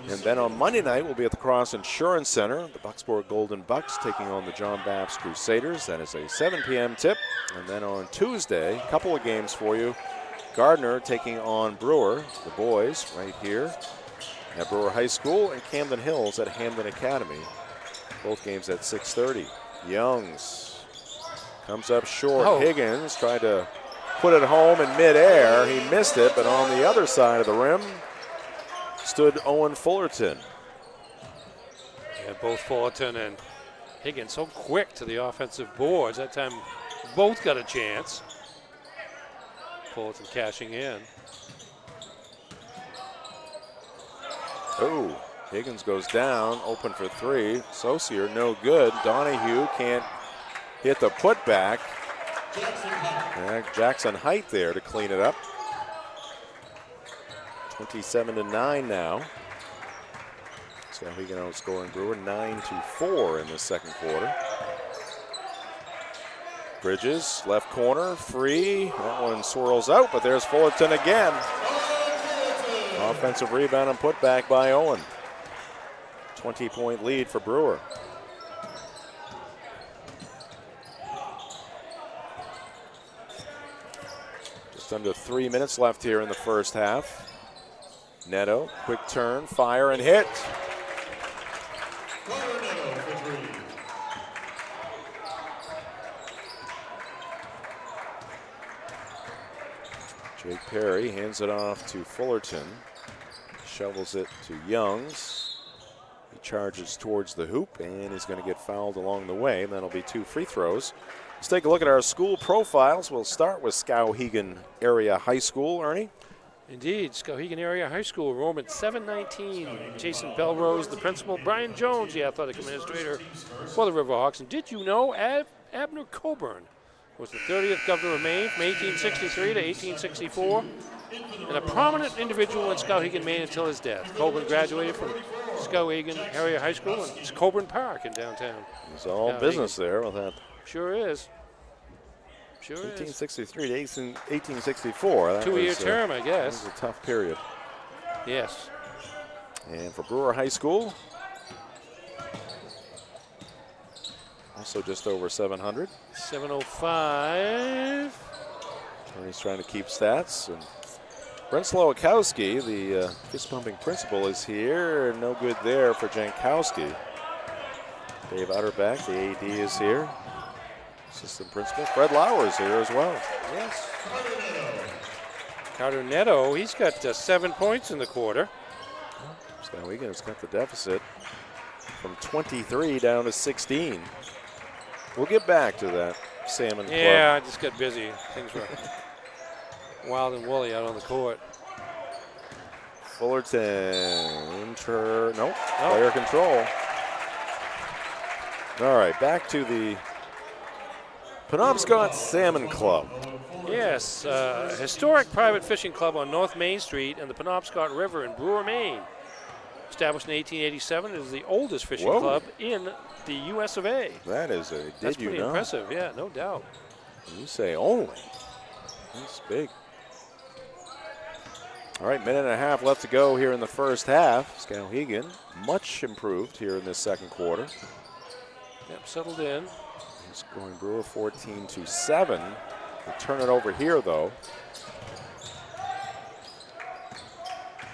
[SPEAKER 2] And then on Monday night, we'll be at the Cross Insurance Center. The Bucksport Golden Bucks taking on the John Babs Crusaders. That is a 7 p.m. tip. And then on Tuesday, a couple of games for you. Gardner taking on Brewer, the boys right here at Brewer High School, and Camden Hills at Hamden Academy. Both games at 6:30. Youngs comes up short. Higgins tried to put it home in midair. He missed it, but on the other side of the rim stood Owen Fullerton.
[SPEAKER 3] Yeah, both Fullerton and Higgins so quick to the offensive boards. That time both got a chance. Fullerton cashing in.
[SPEAKER 2] Oh, Higgins goes down, open for 3. Saucier, no good. Donahue can't hit the putback. Jackson Height there to clean it up. 27-9 now. Skowhegan outscoring Brewer 9-4 in the second quarter. Bridges, left corner, free. That one swirls out, but there's Fullerton again. Offensive rebound and put back by Owen. 20-point lead for Brewer. Just under 3 minutes left here in the first half. Neto, quick turn, fire, and hit. Jake Perry hands it off to Fullerton. Shovels it to Youngs. He charges towards the hoop, and he's going to get fouled along the way. And that'll be 2 free throws. Let's take a look at our school profiles. We'll start with Skowhegan Area High School. Ernie?
[SPEAKER 3] Indeed, Skowhegan Area High School, enrollment 719. Jason Belrose, the principal. Brian Jones, the athletic administrator for the Riverhawks. And did you know Abner Coburn was the 30th governor of Maine from 1863 to 1864, and a prominent individual in Skowhegan, Maine until his death. Coburn graduated from Skowhegan Area High School, and it's Coburn Park in downtown.
[SPEAKER 2] It's all business there with that.
[SPEAKER 3] Sure is. Sure
[SPEAKER 2] 1863 to 1864. That
[SPEAKER 3] 2-year
[SPEAKER 2] was,
[SPEAKER 3] term, I guess.
[SPEAKER 2] That was a tough period.
[SPEAKER 3] Yes.
[SPEAKER 2] And for Brewer High School, also just over 700.
[SPEAKER 3] 705.
[SPEAKER 2] He's trying to keep stats. And Brent Slowakowski, the fist pumping principal, is here. No good there for Jankowski. Dave Utterback, the AD, is here. Assistant principal. Fred Lauer is here as well.
[SPEAKER 3] Yes. Carter Neto, he's got 7 points in the quarter.
[SPEAKER 2] Skowhegan has got the deficit from 23 down to 16. We'll get back to that Salmon Club.
[SPEAKER 3] Yeah, I just got busy. Things were wild and woolly out on the court.
[SPEAKER 2] Fullerton, player control. All right, back to the Penobscot Salmon Club.
[SPEAKER 3] Yes, historic private fishing club on North Main Street and the Penobscot River in Brewer, Maine. Established in 1887, it is the oldest fishing club in the U.S. of A.
[SPEAKER 2] That is a
[SPEAKER 3] That's pretty impressive, yeah, no doubt.
[SPEAKER 2] You say only. That's big. All right, minute and a half left to go here in the first half. Skowhegan much improved here in this second quarter.
[SPEAKER 3] Yep, settled in.
[SPEAKER 2] Scoring Brewer 14-7. They turn it over here, though.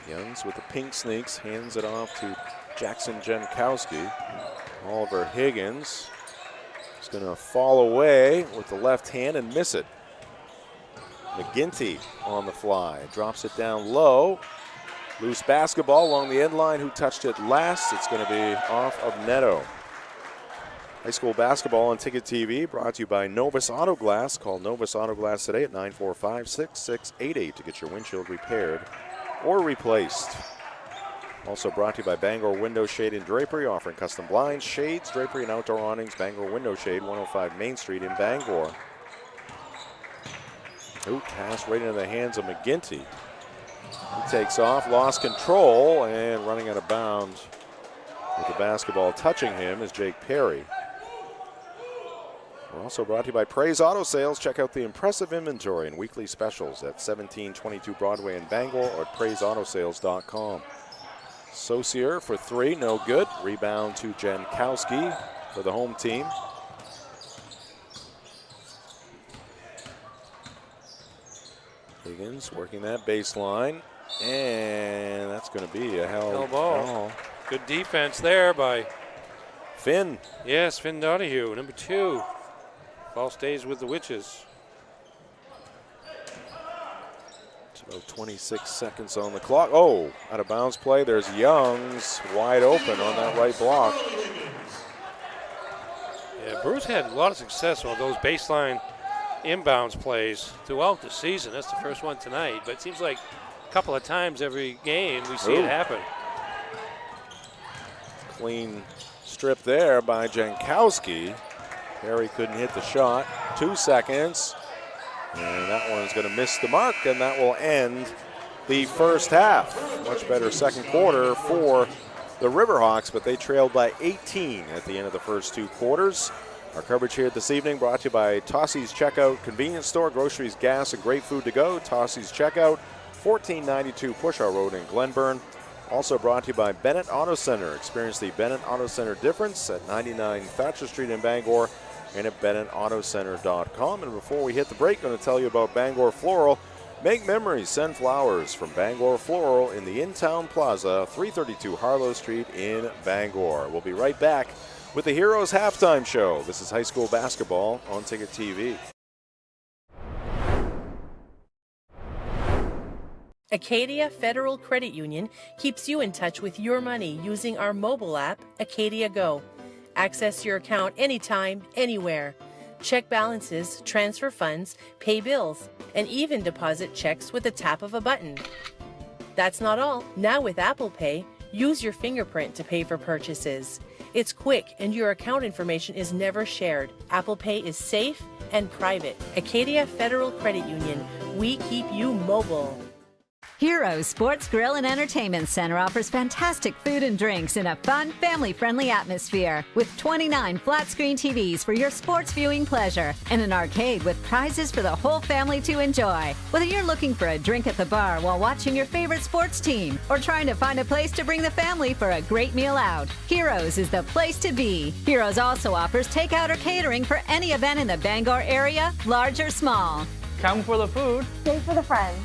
[SPEAKER 2] Youngs with the pink sneaks, hands it off to Jackson Jankowski. Oliver Higgins is going to fall away with the left hand and miss it. McGinty on the fly, drops it down low. Loose basketball along the end line. Who touched it last? It's going to be off of Neto. High school basketball on Ticket TV brought to you by Novus Auto Glass. Call Novus Auto Glass today at 945-6688 to get your windshield repaired or replaced. Also brought to you by Bangor Window Shade and Drapery, offering custom blinds, shades, drapery, and outdoor awnings. Bangor Window Shade, 105 Main Street in Bangor. Ooh, pass right into the hands of McGinty. He takes off, lost control, and running out of bounds with the basketball touching him is Jake Perry. We're also brought to you by Praise Auto Sales. Check out the impressive inventory and weekly specials at 1722 Broadway in Bangor or at praiseautosales.com. Saucier for 3, no good. Rebound to Jankowski for the home team. Higgins working that baseline, and that's going to be a hell ball.
[SPEAKER 3] Good defense there by
[SPEAKER 2] Finn.
[SPEAKER 3] Yes, Finn Donahue, number 2. Ball stays with the Witches.
[SPEAKER 2] It's about 26 seconds on the clock. Oh, out of bounds play. There's Youngs wide open on that right block.
[SPEAKER 3] Yeah, Brewers had a lot of success on those baseline inbounds plays throughout the season. That's the first one tonight, but it seems like a couple of times every game we see it happen.
[SPEAKER 2] Clean strip there by Jankowski. Perry couldn't hit the shot. 2 seconds. And that one's going to miss the mark, and that will end the first half. Much better second quarter for the Riverhawks, but they trailed by 18 at the end of the first 2 quarters. Our coverage here this evening brought to you by Tossie's Checkout Convenience Store, groceries, gas, and great food to go. Tossie's Checkout, 1492 Pushaw Road in Glenburn. Also brought to you by Bennett Auto Center. Experience the Bennett Auto Center difference at 99 Thatcher Street in Bangor and at BennettAutoCenter.com. And before we hit the break, going to tell you about Bangor Floral. Make memories, send flowers from Bangor Floral in the In-Town Plaza, 332 Harlow Street in Bangor. We'll be right back with the Heroes Halftime Show. This is high school basketball on Ticket TV.
[SPEAKER 6] Acadia Federal Credit Union keeps you in touch with your money using our mobile app, Acadia Go. Access your account anytime, anywhere. Check balances, transfer funds, pay bills, and even deposit checks with the tap of a button. That's not all. Now with Apple Pay, use your fingerprint to pay for purchases. It's quick and your account information is never shared. Apple Pay is safe and private. Acadia Federal Credit Union. We keep you mobile.
[SPEAKER 21] Heroes Sports Grill and Entertainment Center offers fantastic food and drinks in a fun, family-friendly atmosphere with 29 flat-screen TVs for your sports viewing pleasure and an arcade with prizes for the whole family to enjoy. Whether you're looking for a drink at the bar while watching your favorite sports team or trying to find a place to bring the family for a great meal out, Heroes is the place to be. Heroes also offers takeout or catering for any event in the Bangor area, large or small.
[SPEAKER 7] Come for the food.
[SPEAKER 9] Stay for the friends.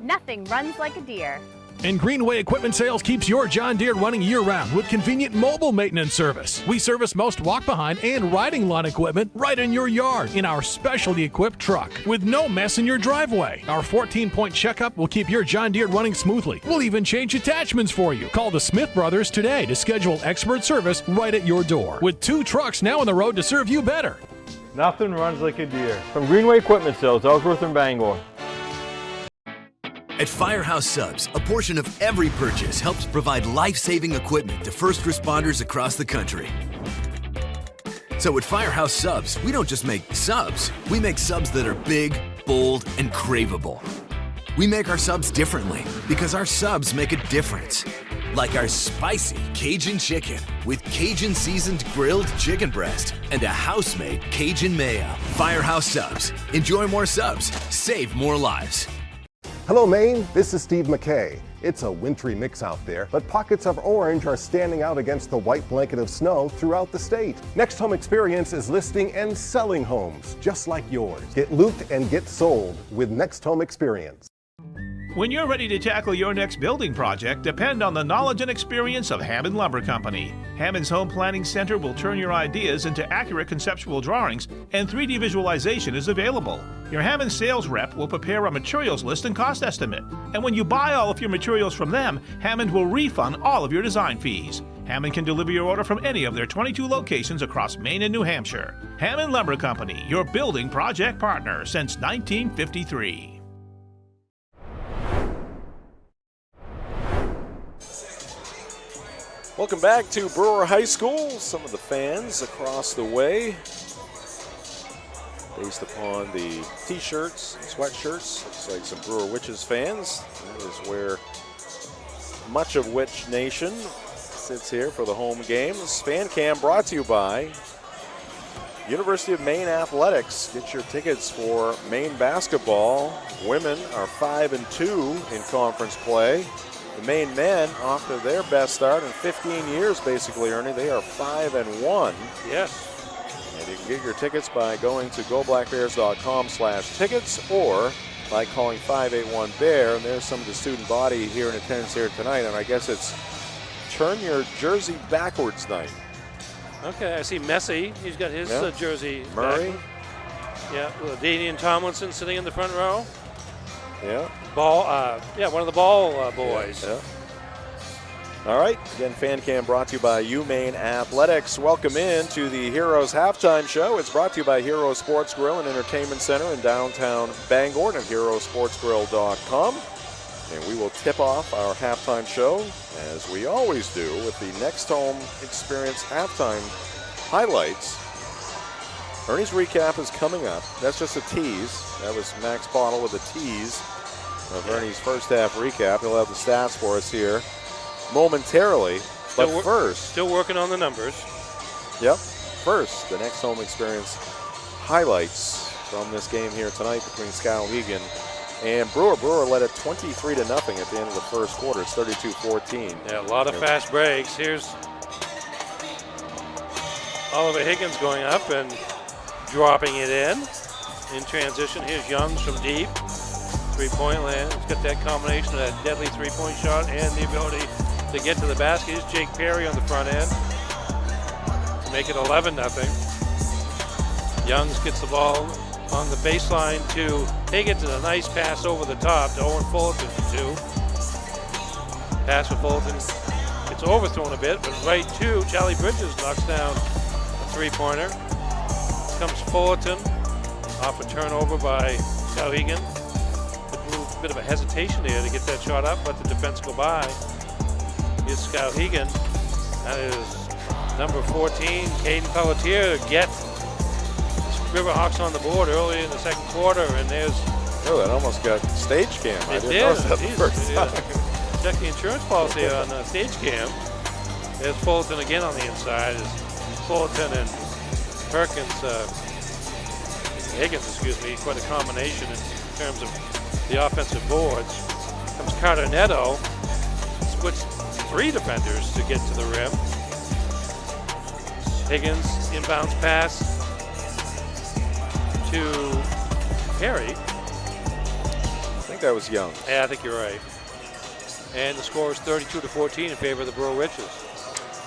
[SPEAKER 9] Nothing runs like a deer.
[SPEAKER 23] And Greenway Equipment Sales keeps your John Deere running year-round with convenient mobile maintenance service. We service most walk-behind and riding lawn equipment right in your yard in our specialty-equipped truck with no mess in your driveway. Our 14-point checkup will keep your John Deere running smoothly. We'll even change attachments for you. Call the Smith Brothers today to schedule expert service right at your door. With 2 trucks now on the road to serve you better.
[SPEAKER 7] Nothing runs like a deer. From Greenway Equipment Sales, Ellsworth and Bangor.
[SPEAKER 13] At Firehouse Subs, a portion of every purchase helps provide life-saving equipment to first responders across the country. So at Firehouse Subs, we don't just make subs, we make subs that are big, bold, and craveable. We make our subs differently because our subs make a difference. Like our spicy Cajun chicken with Cajun seasoned grilled chicken breast and a house-made Cajun mayo. Firehouse Subs. Enjoy more subs, save more lives.
[SPEAKER 11] Hello, Maine. This is Steve McKay. It's a wintry mix out there, but pockets of orange are standing out against the white blanket of snow throughout the state. Next Home Experience is listing and selling homes just like yours. Get looped and get sold with Next Home Experience.
[SPEAKER 25] When you're ready to tackle your next building project, depend on the knowledge and experience of Hammond Lumber Company. Hammond's Home Planning Center will turn your ideas into accurate conceptual drawings, and 3D visualization is available. Your Hammond sales rep will prepare a materials list and cost estimate. And when you buy all of your materials from them, Hammond will refund all of your design fees. Hammond can deliver your order from any of their 22 locations across Maine and New Hampshire. Hammond Lumber Company, your building project partner since 1953.
[SPEAKER 2] Welcome back to Brewer High School. Some of the fans across the way, based upon the t-shirts and sweatshirts, looks like some Brewer Witches fans. That is where much of Witch Nation sits here for the home games. Fan Cam brought to you by University of Maine Athletics. Get your tickets for Maine basketball. Women are 5-2 in conference play. The Maine men, off to their best start in 15 years, basically, Ernie. They are 5-1.
[SPEAKER 3] Yes.
[SPEAKER 2] And you can get your tickets by going to goblackbears.com/tickets or by calling 581-BEAR. And there's some of the student body here in attendance here tonight. And I guess it's turn your jersey backwards night.
[SPEAKER 3] Okay, I see Messi. He's got his jersey.
[SPEAKER 2] Murray.
[SPEAKER 3] Backwards. Yeah, Danian Tomlinson sitting in the front row.
[SPEAKER 2] Yeah.
[SPEAKER 3] One of the ball boys.
[SPEAKER 2] Yeah. All right. Again, Fan Cam brought to you by UMaine Athletics. Welcome in to the Heroes Halftime Show. It's brought to you by Hero Sports Grill and Entertainment Center in downtown Bangor at herosportsgrill.com. And we will tip off our halftime show, as we always do, with the Next Home Experience halftime highlights. Ernie's recap is coming up. That's just a tease. That was Max Bottle with a tease of Ernie's first half recap. He'll have the stats for us here momentarily. But first,
[SPEAKER 3] still working on the numbers.
[SPEAKER 2] Yep. First, the next home experience highlights from this game here tonight between Skowhegan and Brewer. Brewer led it 23-0 at the end of the first quarter. It's 32-14.
[SPEAKER 3] Yeah, a lot of fast breaks. Here's Oliver Higgins going up and dropping it in transition. Here's Youngs from deep. Three-point land. He's got that combination of that deadly three-point shot and the ability to get to the basket. Here's Jake Perry on the front end to make it 11-0. Youngs gets the ball on the baseline to Higgins, and a nice pass over the top to Owen Fullerton for two. Pass for Fullerton. It's overthrown a bit, but right to Charlie Bridges knocks down a three-pointer. Comes Fullerton off a turnover by Skowhegan. A little bit of a hesitation there to get that shot up, let the defense go by. Here's Skowhegan. That is number 14, Caden Pelletier, to get Riverhawks on the board early in the second quarter, and there's...
[SPEAKER 2] Oh, that almost got stage cam. I didn't notice that the first time.
[SPEAKER 3] Check the insurance policy on stage cam. There's Fullerton again on the inside. It's Fullerton and Perkins, Higgins, excuse me, quite a combination in terms of the offensive boards. Comes Carter Neto, splits three defenders to get to the rim. Higgins, inbounds pass to Perry.
[SPEAKER 2] I think that was Young.
[SPEAKER 3] Yeah, I think you're right. And the score is 32-14 in favor of the Brewer Witches.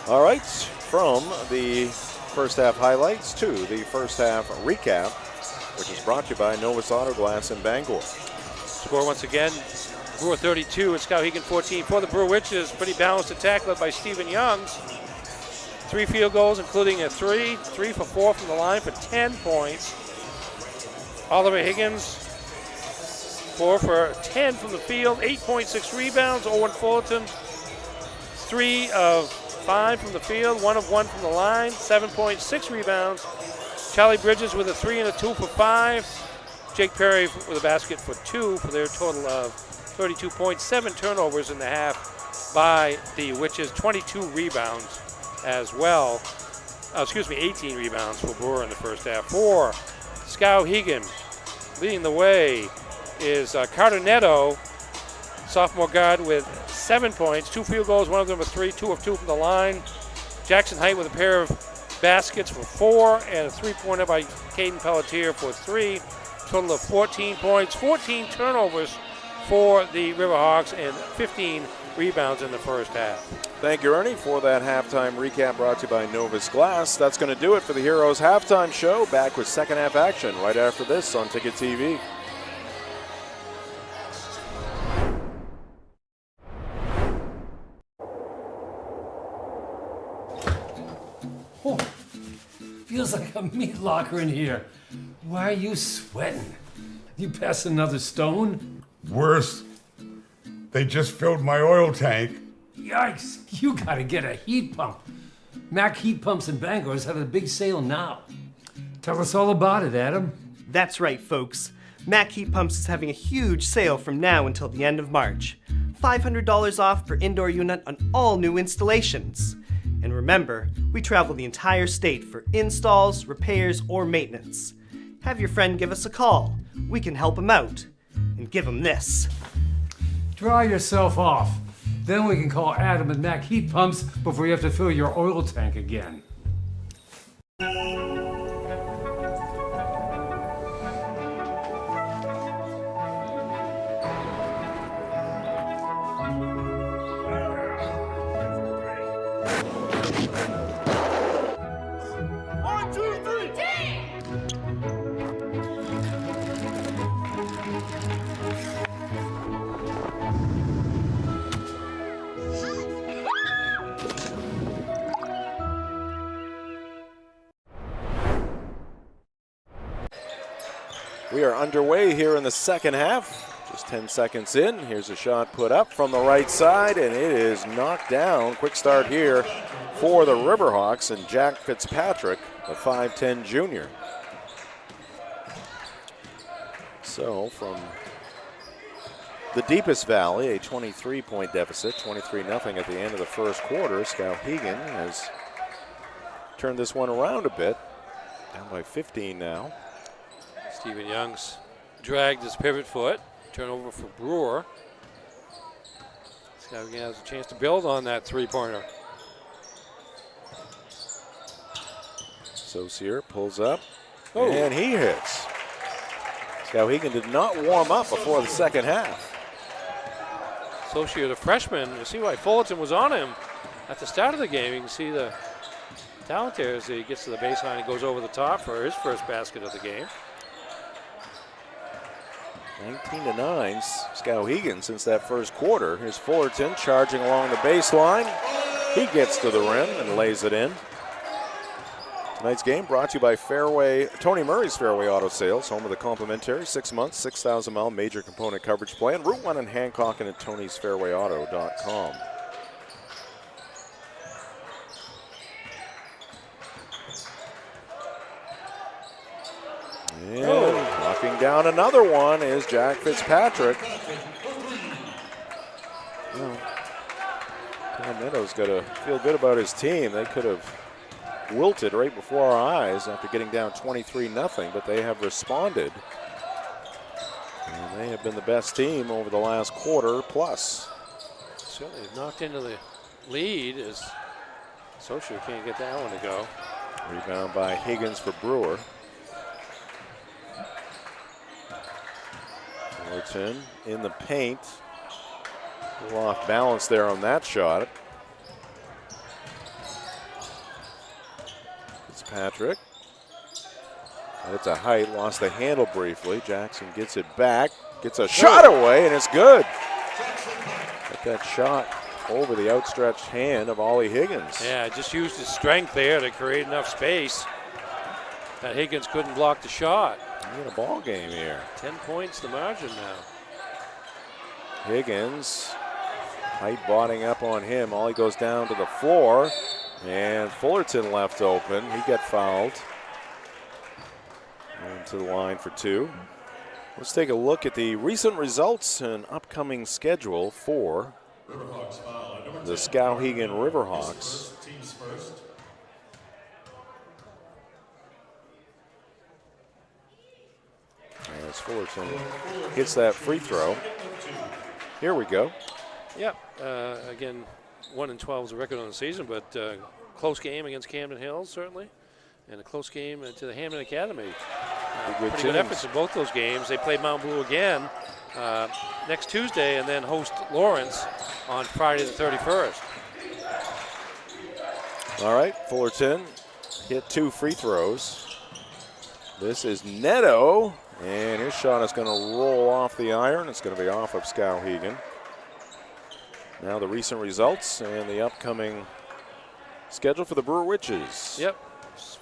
[SPEAKER 2] All right, from the first half highlights to the first half recap, which is brought to you by Novus Auto Glass in Bangor.
[SPEAKER 3] Score once again, Brewer 32 and Skowhegan 14. For the Brewer Witches, pretty balanced attack led by Stephen Youngs. 3 field goals, including a 3 for 4 from the line for 10 points. Oliver Higgins, 4 for 10 from the field, 8.6 rebounds. Owen Fullerton, 3 of 5 from the field, 1 of 1 from the line, 7.6 rebounds. Charlie Bridges with a 3 and a 2 for 5. Jake Perry with a basket for 2 for their total of 32.7 turnovers in the half by the Witches, 22 rebounds as well. 18 rebounds for Brewer in the first half. For Skowhegan, leading the way is Carter Neto, sophomore guard with 7 points, 2 field goals, 1 of them a 3, 2 of 2 from the line. Jackson Height with a pair of baskets for 4 and a 3-pointer by Caden Pelletier for 3. Total of 14 points, 14 turnovers for the Riverhawks, and 15 rebounds in the first half.
[SPEAKER 2] Thank you, Ernie, for that halftime recap brought to you by Novus Glass. That's going to do it for the Heroes halftime show. Back with second half action right after this on Ticket TV.
[SPEAKER 8] Oh, feels like a meat locker in here. Why are you sweating? You pass another stone?
[SPEAKER 10] Worse. They just filled my oil tank.
[SPEAKER 8] Yikes, you gotta get a heat pump. Mac Heat Pumps in Bangor is having a big sale now. Tell us all about it, Adam.
[SPEAKER 12] That's right, folks. Mac Heat Pumps is having a huge sale from now until the end of March. $500 off per indoor unit on all new installations. And remember, we travel the entire state for installs, repairs, or maintenance. Have your friend give us a call. We can help him out. And give him this.
[SPEAKER 8] Dry yourself off. Then we can call Adam and Mac Heat Pumps before you have to fill your oil tank again.
[SPEAKER 2] We are underway here in the second half. Just 10 seconds in. Here's a shot put up from the right side, and it is knocked down. Quick start here for the Riverhawks and Jack Fitzpatrick, the 5'10 junior. So from the deepest valley, a 23-point deficit, 23-0 at the end of the first quarter. Skowhegan has turned this one around a bit. Down by 15 now.
[SPEAKER 3] Stephen Young's dragged his pivot foot. Turnover for Brewer. Skowhegan has a chance to build on that three-pointer.
[SPEAKER 2] Saucier pulls up, and he hits. Skowhegan did not warm up before the second half.
[SPEAKER 3] Saucier, the freshman, you see why Fullerton was on him at the start of the game. You can see the talent there as he gets to the baseline and goes over the top for his first basket of the game.
[SPEAKER 2] 19-9, Skowhegan since that first quarter. Here's Fullerton charging along the baseline. He gets to the rim and lays it in. Tonight's game brought to you by Tony Murray's Fairway Auto Sales, home of the complimentary 6 months, 6,000-mile major component coverage plan. Route 1 in Hancock and at tonysfairwayauto.com. And knocking down another one is Jack Fitzpatrick. Well, Tom Meadows got to feel good about his team. They could have wilted right before our eyes after getting down 23-0, but they have responded. And they have been the best team over the last quarter plus.
[SPEAKER 3] Certainly knocked into the lead as Saucier can't get that one to go.
[SPEAKER 2] Rebound by Higgins for Brewer. Fullerton in the paint. A little off balance there on that shot. Fitzpatrick. It's a height, lost the handle briefly. Jackson gets it back, gets a shot away, and it's good. Get that shot over the outstretched hand of Ollie Higgins.
[SPEAKER 3] Yeah, just used his strength there to create enough space that Higgins couldn't block the shot.
[SPEAKER 2] In a ball game here.
[SPEAKER 3] 10 points the margin now.
[SPEAKER 2] Higgins, height botting up on him. Ollie goes down to the floor, and Fullerton left open. He got fouled. Into the line for two. Let's take a look at the recent results and upcoming schedule for the Skowhegan Riverhawks. As Fullerton hits that free throw. Here we go.
[SPEAKER 3] Yep. Again, 1-12 is the record on the season, but close game against Camden Hills, certainly. And a close game to the Hammond Academy. Pretty good efforts in both those games. They play Mount Blue again next Tuesday and then host Lawrence on Friday the 31st.
[SPEAKER 2] All right, Fullerton hit 2 free throws. This is Neto, and his shot is going to roll off the iron. It's going to be off of Skowhegan. Now the recent results and the upcoming schedule for the Brewer Witches.
[SPEAKER 3] Yep.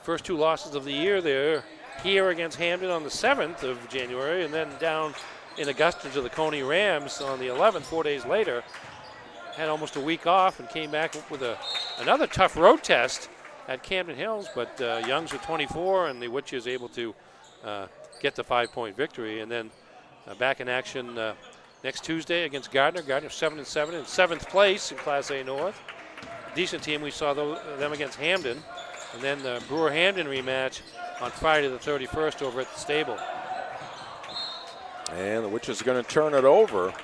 [SPEAKER 3] First 2 losses of the year. They're here against Hampden on the 7th of January and then down in Augusta to the Coney Rams on the 11th, 4 days later. Had almost a week off and came back with another tough road test at Camden Hills, but Youngs with 24 and the Witches able to get the 5-point victory. And then back in action next Tuesday against Gardner. Gardner 7-7 in 7th place in Class A North. Decent team. We saw them against Hampden. And then the Brewer-Hampden rematch on Friday the 31st over at the stable.
[SPEAKER 2] And the Witches are going to turn it over.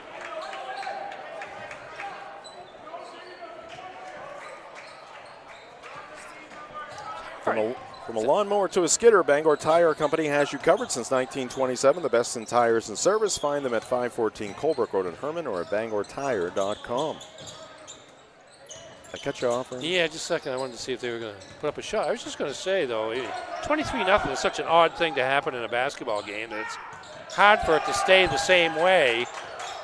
[SPEAKER 2] From a lawnmower to a skidder, Bangor Tire Company has you covered since 1927. The best in tires and service. Find them at 514 Colebrook Road in Herman or at bangortire.com. I cut you off?
[SPEAKER 3] Yeah, just a second. I wanted to see if they were going to put up a shot. I was just going to say, though, 23-0 is such an odd thing to happen in a basketball game that it's hard for it to stay the same way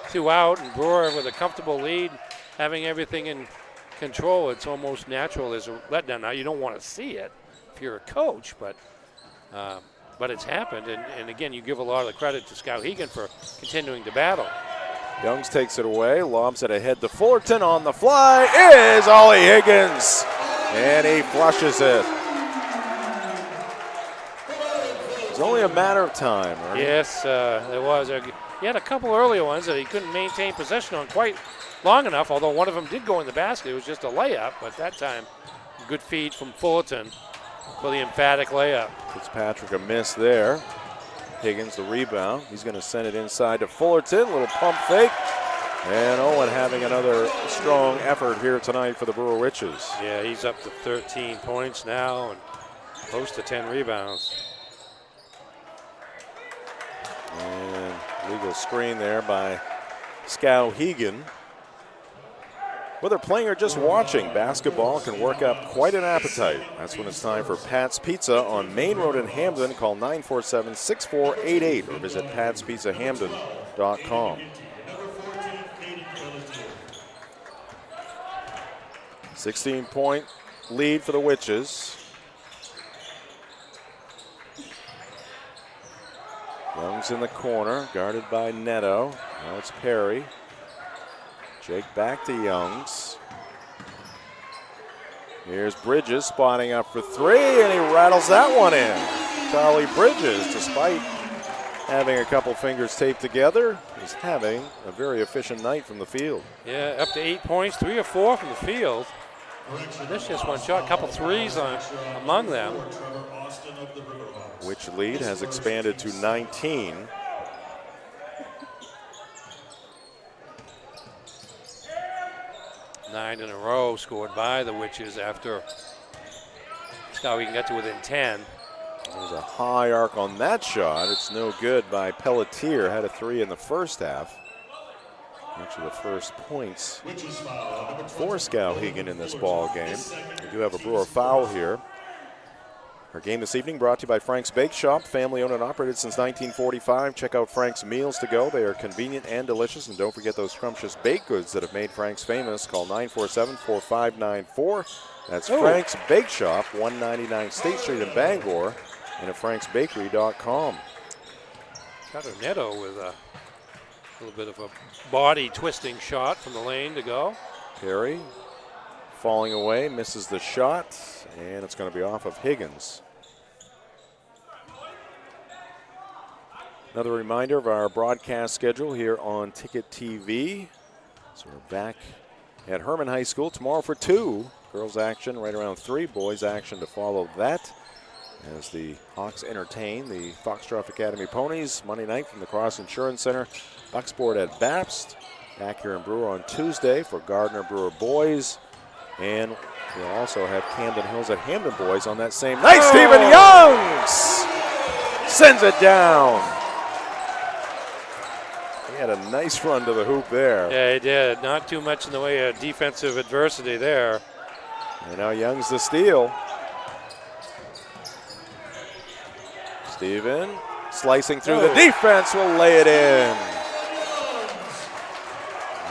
[SPEAKER 3] throughout. And Brewer with a comfortable lead, having everything in control, it's almost natural as a letdown. Now, you don't want to see it if you're a coach, but it's happened. And again, you give a lot of the credit to Skowhegan for continuing to battle.
[SPEAKER 2] Youngs takes it away, lobs it ahead to Fullerton. On the fly is Ollie Higgins, and he flushes it. It's only a matter of time, right?
[SPEAKER 3] Yes, there was. He had a couple earlier ones that he couldn't maintain possession on quite long enough, although one of them did go in the basket. It was just a layup, but that time, good feed from Fullerton. for the emphatic layup.
[SPEAKER 2] Fitzpatrick a miss there. Higgins the rebound. He's going to send it inside to Fullerton. Little pump fake. And Owen having another strong effort here tonight for the Brewer Witches.
[SPEAKER 3] Yeah, he's up to 13 points now and close to 10 rebounds.
[SPEAKER 2] And legal screen there by Skowhegan. Whether playing or just watching, basketball can work up quite an appetite. That's when it's time for Pat's Pizza on Main Road in Hamden. Call 947-6488 or visit patspizzahamden.com. 16-point lead for the Witches. Young's in the corner, guarded by Neto. Now it's Perry. Jake back to Youngs. Here's Bridges spotting up for three, and he rattles that one in. Charlie Bridges, despite having a couple fingers taped together, is having a very efficient night from the field.
[SPEAKER 3] Yeah, up to 8 points, 3 or 4 from the field. And this just one shot, a couple threes among them.
[SPEAKER 2] Which lead has expanded to 19.
[SPEAKER 3] Nine in a row scored by the Witches after Skowhegan got to within 10.
[SPEAKER 2] There's a high arc on that shot. It's no good by Pelletier. Had a three in the first half. Actually, the first points for Skowhegan in this ball game. We do have a Brewer foul here. Our game this evening brought to you by Frank's Bake Shop, family owned and operated since 1945. Check out Frank's Meals to Go. They are convenient and delicious. And don't forget those scrumptious baked goods that have made Frank's famous. Call 947-4594. That's Frank's Bake Shop, 199 State Street in Bangor, and at franksbakery.com.
[SPEAKER 3] Got a Neto with a little bit of a body twisting shot from the lane to go.
[SPEAKER 2] Perry falling away, misses the shot, and it's going to be off of Higgins. Another reminder of our broadcast schedule here on Ticket TV. So we're back at Herman High School tomorrow for 2. Girls action right around 3. Boys action to follow that as the Hawks entertain the Foxtrot Academy Ponies Monday night from the Cross Insurance Center. Bucksport at Bapst. Back here in Brewer on Tuesday for Gardner Brewer boys. And we'll also have Camden Hills at Hamden boys on that same night. Stephen Youngs sends it down. He had a nice run to the hoop there.
[SPEAKER 3] Yeah, he did. Not too much in the way of defensive adversity there.
[SPEAKER 2] And now Young's the steal. Stephen slicing through the defense will lay it in.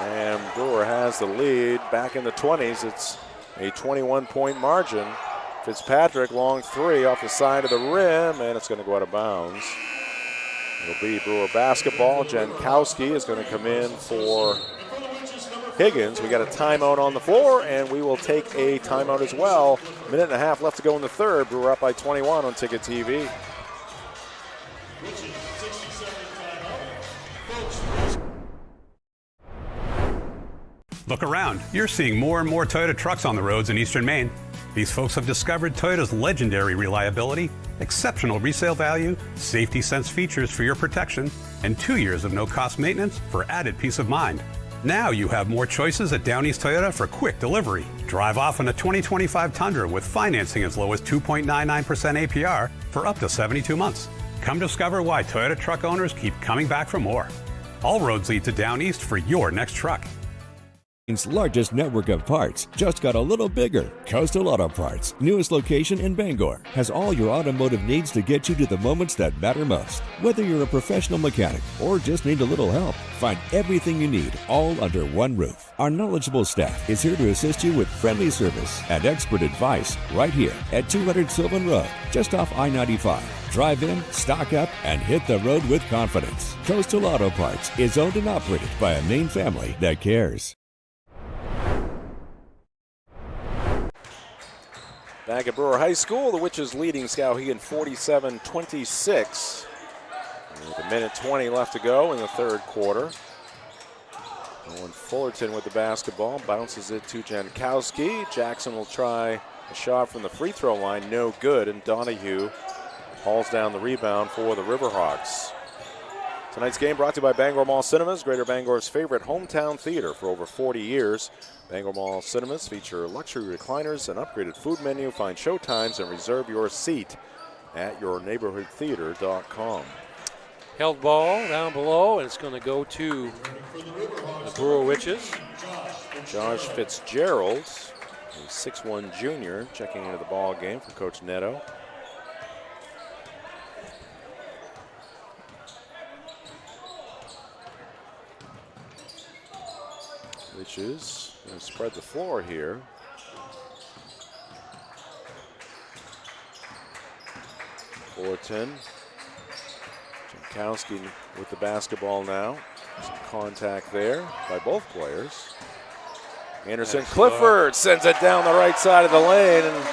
[SPEAKER 2] And Brewer has the lead back in the 20s. It's a 21-point margin. Fitzpatrick, long three off the side of the rim, and it's going to go out of bounds. It'll be Brewer basketball. Jankowski is going to come in for Higgins. We got a timeout on the floor, and we will take a timeout as well. Minute and a half left to go in the third. Brewer up by 21 on Ticket TV.
[SPEAKER 14] Look around. You're seeing more and more Toyota trucks on the roads in eastern Maine. These folks have discovered Toyota's legendary reliability, exceptional resale value, safety sense features for your protection, and 2 years of no-cost maintenance for added peace of mind. Now you have more choices at Down East Toyota for quick delivery. Drive off in a 2025 Tundra with financing as low as 2.99% APR for up to 72 months. Come discover why Toyota truck owners keep coming back for more. All roads lead to Down East for your next truck.
[SPEAKER 15] Largest network of parts just got a little bigger. Coastal Auto Parts, newest location in Bangor, has all your automotive needs to get you to the moments that matter most. Whether you're a professional mechanic or just need a little help, find everything you need all under one roof. Our knowledgeable staff is here to assist you with friendly service and expert advice right here at 200 Sylvan Road, just off I-95. Drive in, stock up, and hit the road with confidence. Coastal Auto Parts is owned and operated by a Maine family that cares.
[SPEAKER 2] Back at Brewer High School, the Witches leading Skowhegan 47-26. With a minute 20 left to go in the third quarter. Owen Fullerton with the basketball, bounces it to Jankowski. Jackson will try A shot from the free throw line, no good, and Donahue hauls down the rebound for the Riverhawks. Tonight's game brought to you by Bangor Mall Cinemas, Greater Bangor's favorite hometown theater for over 40 years. Bangor Mall Cinemas feature luxury recliners, an upgraded food menu. Find showtimes and reserve your seat at yourneighborhoodtheater.com.
[SPEAKER 3] Held ball down below, and it's going to go to the Brewer Witches.
[SPEAKER 2] Josh Fitzgerald, a 6'1 junior, checking into the ball game for Coach Neto. Witches going to spread the floor here. Fullerton. Jankowski with the basketball now. Some contact there by both players. Anderson Clifford sends it down the right side of the lane, and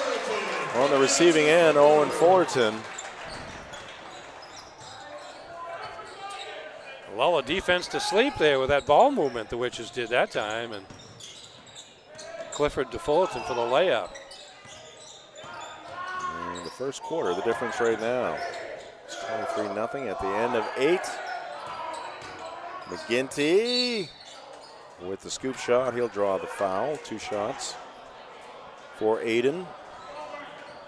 [SPEAKER 2] on the receiving end, Owen Fullerton.
[SPEAKER 3] Lull a defense to sleep there with that ball movement the Witches did that time, and Clifford to Fullerton for the layup.
[SPEAKER 2] In the first quarter, the difference right now. It's 23-0 at the end of 8. McGinty with the scoop shot. He'll draw the foul. 2 shots for Aiden.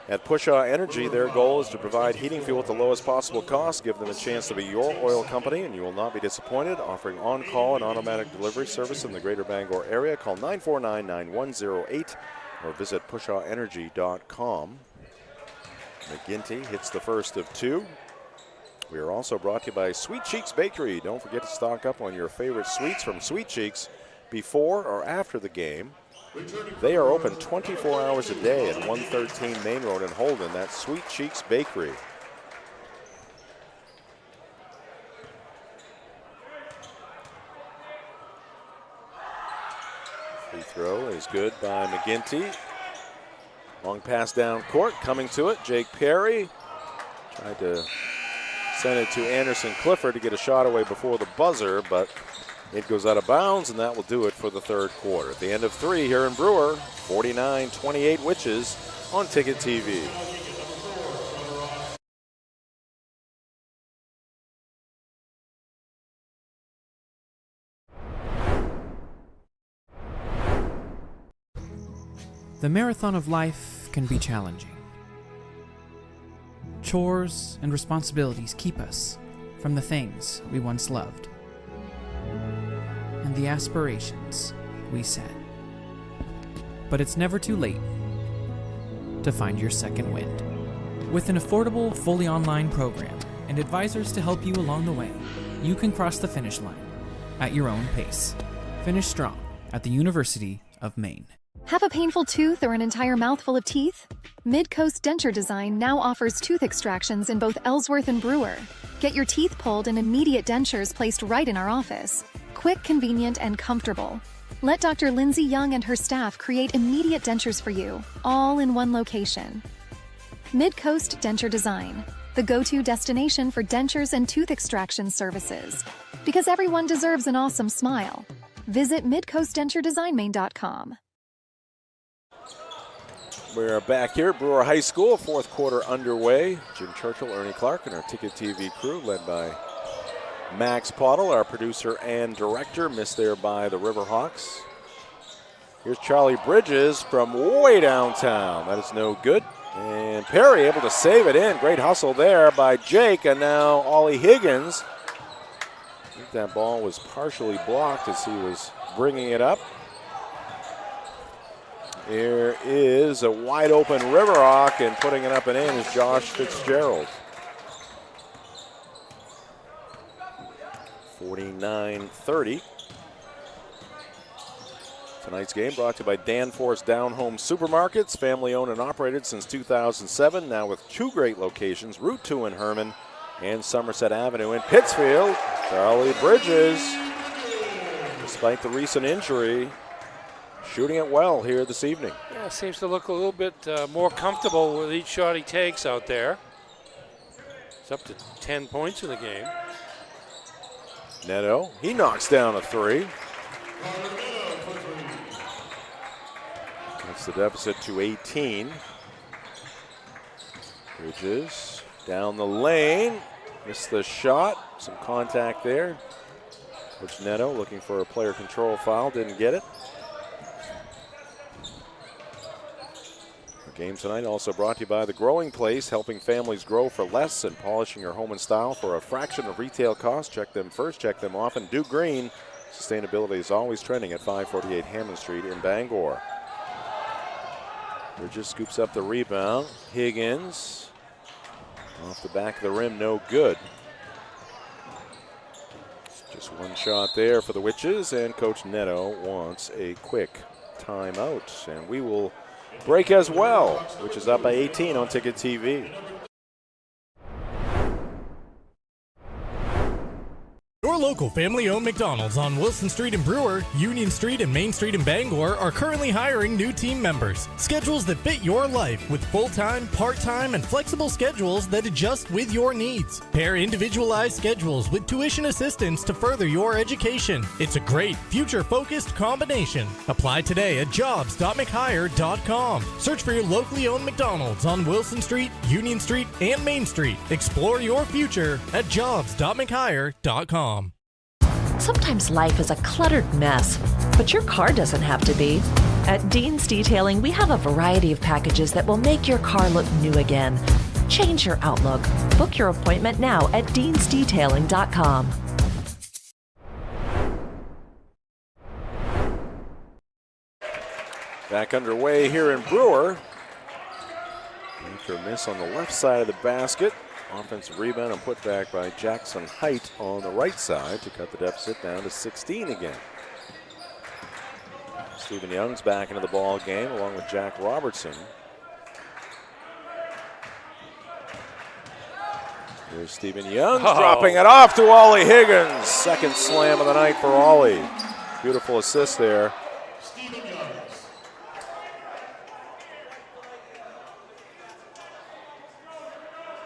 [SPEAKER 2] At Pushaw Energy, their goal is to provide heating fuel at the lowest possible cost. Give them a chance to be your oil company, and you will not be disappointed. Offering on-call and automatic delivery service in the Greater Bangor area. Call 949-9108 or visit pushawenergy.com. McGinty hits the first of 2. We are also brought to you by Sweet Cheeks Bakery. Don't forget to stock up on your favorite sweets from Sweet Cheeks before or after the game. They are open 24 hours a day at 113 Main Road in Holden. That's Sweet Cheeks Bakery. Free throw is good by McGinty. Long pass down court, coming to it. Jake Perry tried to send it to Anderson Clifford to get a shot away before the buzzer, but it goes out of bounds, and that will do it for the third quarter. At the end of 3 here in Brewer, 49-28 Witches on Ticket TV.
[SPEAKER 16] The marathon of life can be challenging. Chores and responsibilities keep us from the things we once loved and the aspirations we set. But it's never too late to find your second wind. With an affordable, fully online program and advisors to help you along the way, you can cross the finish line at your own pace. Finish strong at the University of Maine.
[SPEAKER 17] Have a painful tooth or an entire mouthful of teeth? Mid-Coast Denture Design now offers tooth extractions in both Ellsworth and Brewer. Get your teeth pulled and immediate dentures placed right in our office. Quick, convenient, and comfortable. Let Dr. Lindsay Young and her staff create immediate dentures for you, all in one location. Mid-Coast Denture Design, the go-to destination for dentures and tooth extraction services. Because everyone deserves an awesome smile. Visit midcoastdenturedesignmain.com.
[SPEAKER 2] We're back here at Brewer High School, fourth quarter underway. Jim Churchill, Ernie Clark, and our Ticket TV crew led by Max Pottle, our producer and director, missed there by the Riverhawks. Here's Charlie Bridges from way downtown. That is no good. And Perry able to save it in. Great hustle there by Jake, and now Ollie Higgins. I think that ball was partially blocked as he was bringing it up. Here is a wide open Riverhawk, and putting it up and in is Josh Fitzgerald. 49-30. Tonight's game brought to you by Danforth Down Home Supermarkets, family owned and operated since 2007, now with 2 great locations, Route 2 in Herman and Somerset Avenue in Pittsfield. Charlie Bridges, despite the recent injury, shooting it well here this evening.
[SPEAKER 3] Yeah, seems to look a little bit more comfortable with each shot he takes out there. It's up to 10 points in the game.
[SPEAKER 2] Neto, he knocks down a 3. That's the deficit to 18. Bridges down the lane. Missed the shot. Some contact there. Coach Neto looking for a player control foul. Didn't get it. The game tonight also brought to you by The Growing Place, helping families grow for less and polishing your home and style for a fraction of retail cost. Check them first, check them often. Do Green. Sustainability is always trending at 548 Hammond Street in Bangor. Bridges scoops up the rebound. Higgins off the back of the rim, no good. Just one shot there for the Witches, and Coach Neto wants a quick timeout. And we will break as well, which is up by 18 on Ticket TV.
[SPEAKER 1] Your local family-owned McDonald's on Wilson Street in Brewer, Union Street and Main Street in Bangor are currently hiring new team members. Schedules that fit your life with full-time, part-time, and flexible schedules that adjust with your needs. Pair individualized schedules with tuition assistance to further your education. It's a great, future-focused combination. Apply today at jobs.mchire.com. Search for your locally owned McDonald's on Wilson Street, Union Street, and Main Street. Explore your future at jobs.mchire.com.
[SPEAKER 18] Sometimes life is a cluttered mess, but your car doesn't have to be. At Dean's Detailing, we have a variety of packages that will make your car look new again. Change your outlook. Book your appointment now at deansdetailing.com.
[SPEAKER 2] Back underway here in Brewer. After a miss on the left side of the basket. Offensive rebound and put back by Jackson Height on the right side to cut the deficit down to 16 again. Stephen Young's back into the ball game along with Jack Robertson. Here's Stephen Young dropping it off to Ollie Higgins. Second slam of the night for Ollie. Beautiful assist there.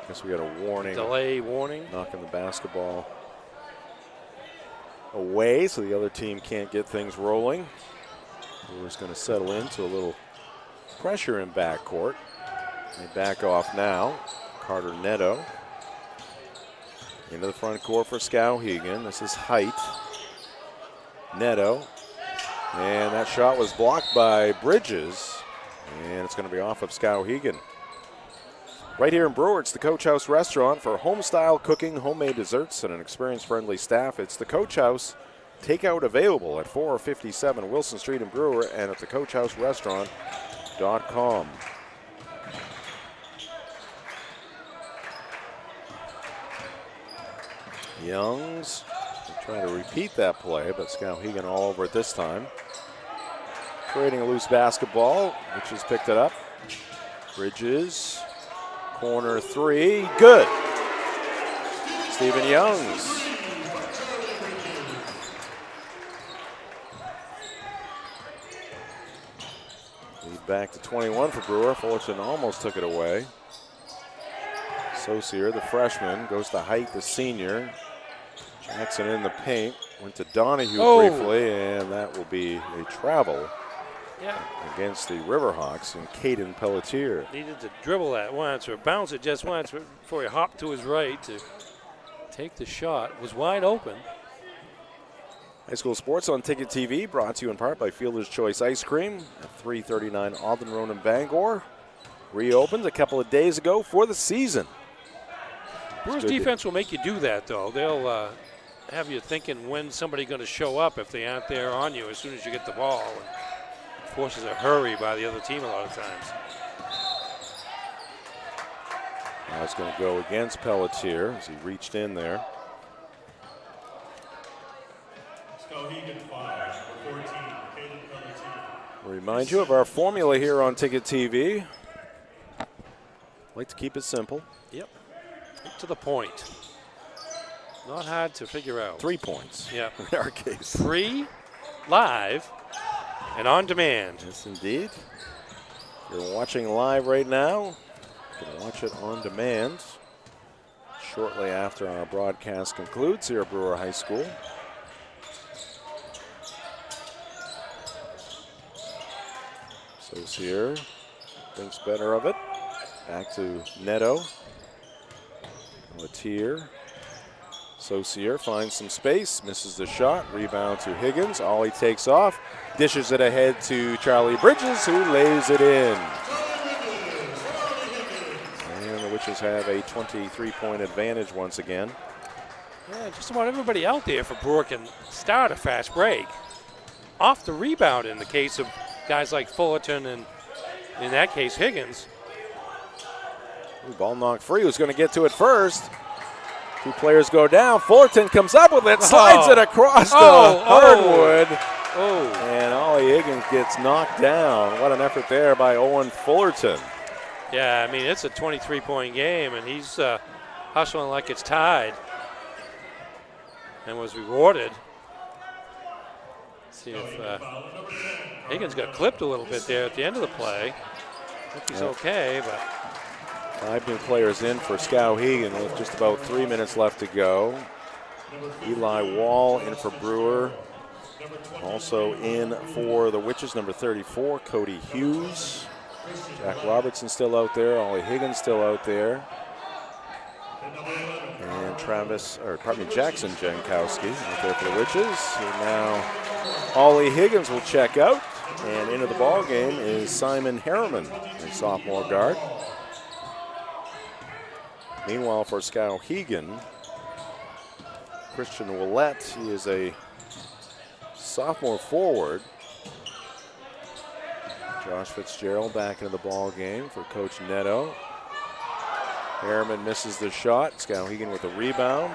[SPEAKER 2] Guess we got a warning.
[SPEAKER 3] Delay warning.
[SPEAKER 2] Knocking the basketball away so the other team can't get things rolling. Brewer's going to settle into a little pressure in backcourt. They back off now. Carter Neto into the front court for Skowhegan. This is Height. Neto. And that shot was blocked by Bridges. And it's going to be off of Skowhegan. Right here in Brewer, it's the Coach House Restaurant for home-style cooking, homemade desserts, and an experience-friendly staff. It's the Coach House. Takeout available at 457 Wilson Street in Brewer and at thecoachhouserestaurant.com. Youngs trying to repeat that play, but Skowhegan all over it this time. Creating a loose basketball, which has picked it up. Bridges. Corner three, good. Stephen Youngs. Lead back to 21 for Brewer. Fullerton almost took it away. Saucier, the freshman, goes to Height, the senior. Jackson in the paint. Went to Donahue briefly, and that will be a travel.
[SPEAKER 3] Yeah.
[SPEAKER 2] Against the Riverhawks and Caden Pelletier.
[SPEAKER 3] Needed to dribble that once or bounce it just once before he hopped to his right to take the shot. Was wide open.
[SPEAKER 2] High school sports on Ticket TV, brought to you in part by Fielder's Choice Ice Cream at 339 Alden Road in Bangor. Reopened a couple of days ago for the season.
[SPEAKER 3] Brewers defense will make you do that, though. They'll have you thinking when somebody's going to show up if they aren't there on you as soon as you get the ball. And forces a hurry by the other team a lot of times.
[SPEAKER 2] Now it's going to go against Pelletier as he reached in there.
[SPEAKER 4] Skowhegan 5 for 14, Caden Pelletier.
[SPEAKER 2] Remind you of our formula here on Ticket TV. Like to keep it simple.
[SPEAKER 3] Yep. To the point. Not hard to figure out.
[SPEAKER 2] 3 points.
[SPEAKER 3] Yeah.
[SPEAKER 2] In our case.
[SPEAKER 3] Free, live, and on demand.
[SPEAKER 2] Yes, indeed. You're watching live right now. You can watch it on demand shortly after our broadcast concludes here at Brewer High School. Saucier thinks better of it. Back to Neto. Latier. Saucier finds some space, misses the shot. Rebound to Higgins. Ollie takes off. Dishes it ahead to Charlie Bridges, who lays it in. And the Witches have a 23-point advantage once again.
[SPEAKER 3] Yeah, just about everybody out there for Brewer can start a fast break. Off the rebound in the case of guys like Fullerton and, in that case, Higgins.
[SPEAKER 2] Ooh, ball knocked free. Who's going to get to it first? Two players go down. Fullerton comes up with it, slides it across the hardwood. And Ollie Higgins gets knocked down. What an effort there by Owen Fullerton.
[SPEAKER 3] Yeah, I mean, it's a 23-point game, and he's hustling like it's tied. And was rewarded. See if Higgins got clipped a little bit there at the end of the play. I think he's okay, but
[SPEAKER 2] 5 new players in for Skowhegan with just about 3 minutes left to go. Eli Wall in for Brewer. Also in for the Witches, number 34, Cody Hughes. Jack Robertson still out there. Ollie Higgins still out there. And Jackson Jankowski out there for the Witches. And now Ollie Higgins will check out. And into the ball game is Simon Harriman, a sophomore guard. Meanwhile, for Skowhegan, Christian Willett, he is a sophomore forward. Josh Fitzgerald back into the ball game for Coach Neto. Harriman misses the shot. Skowhegan with a rebound.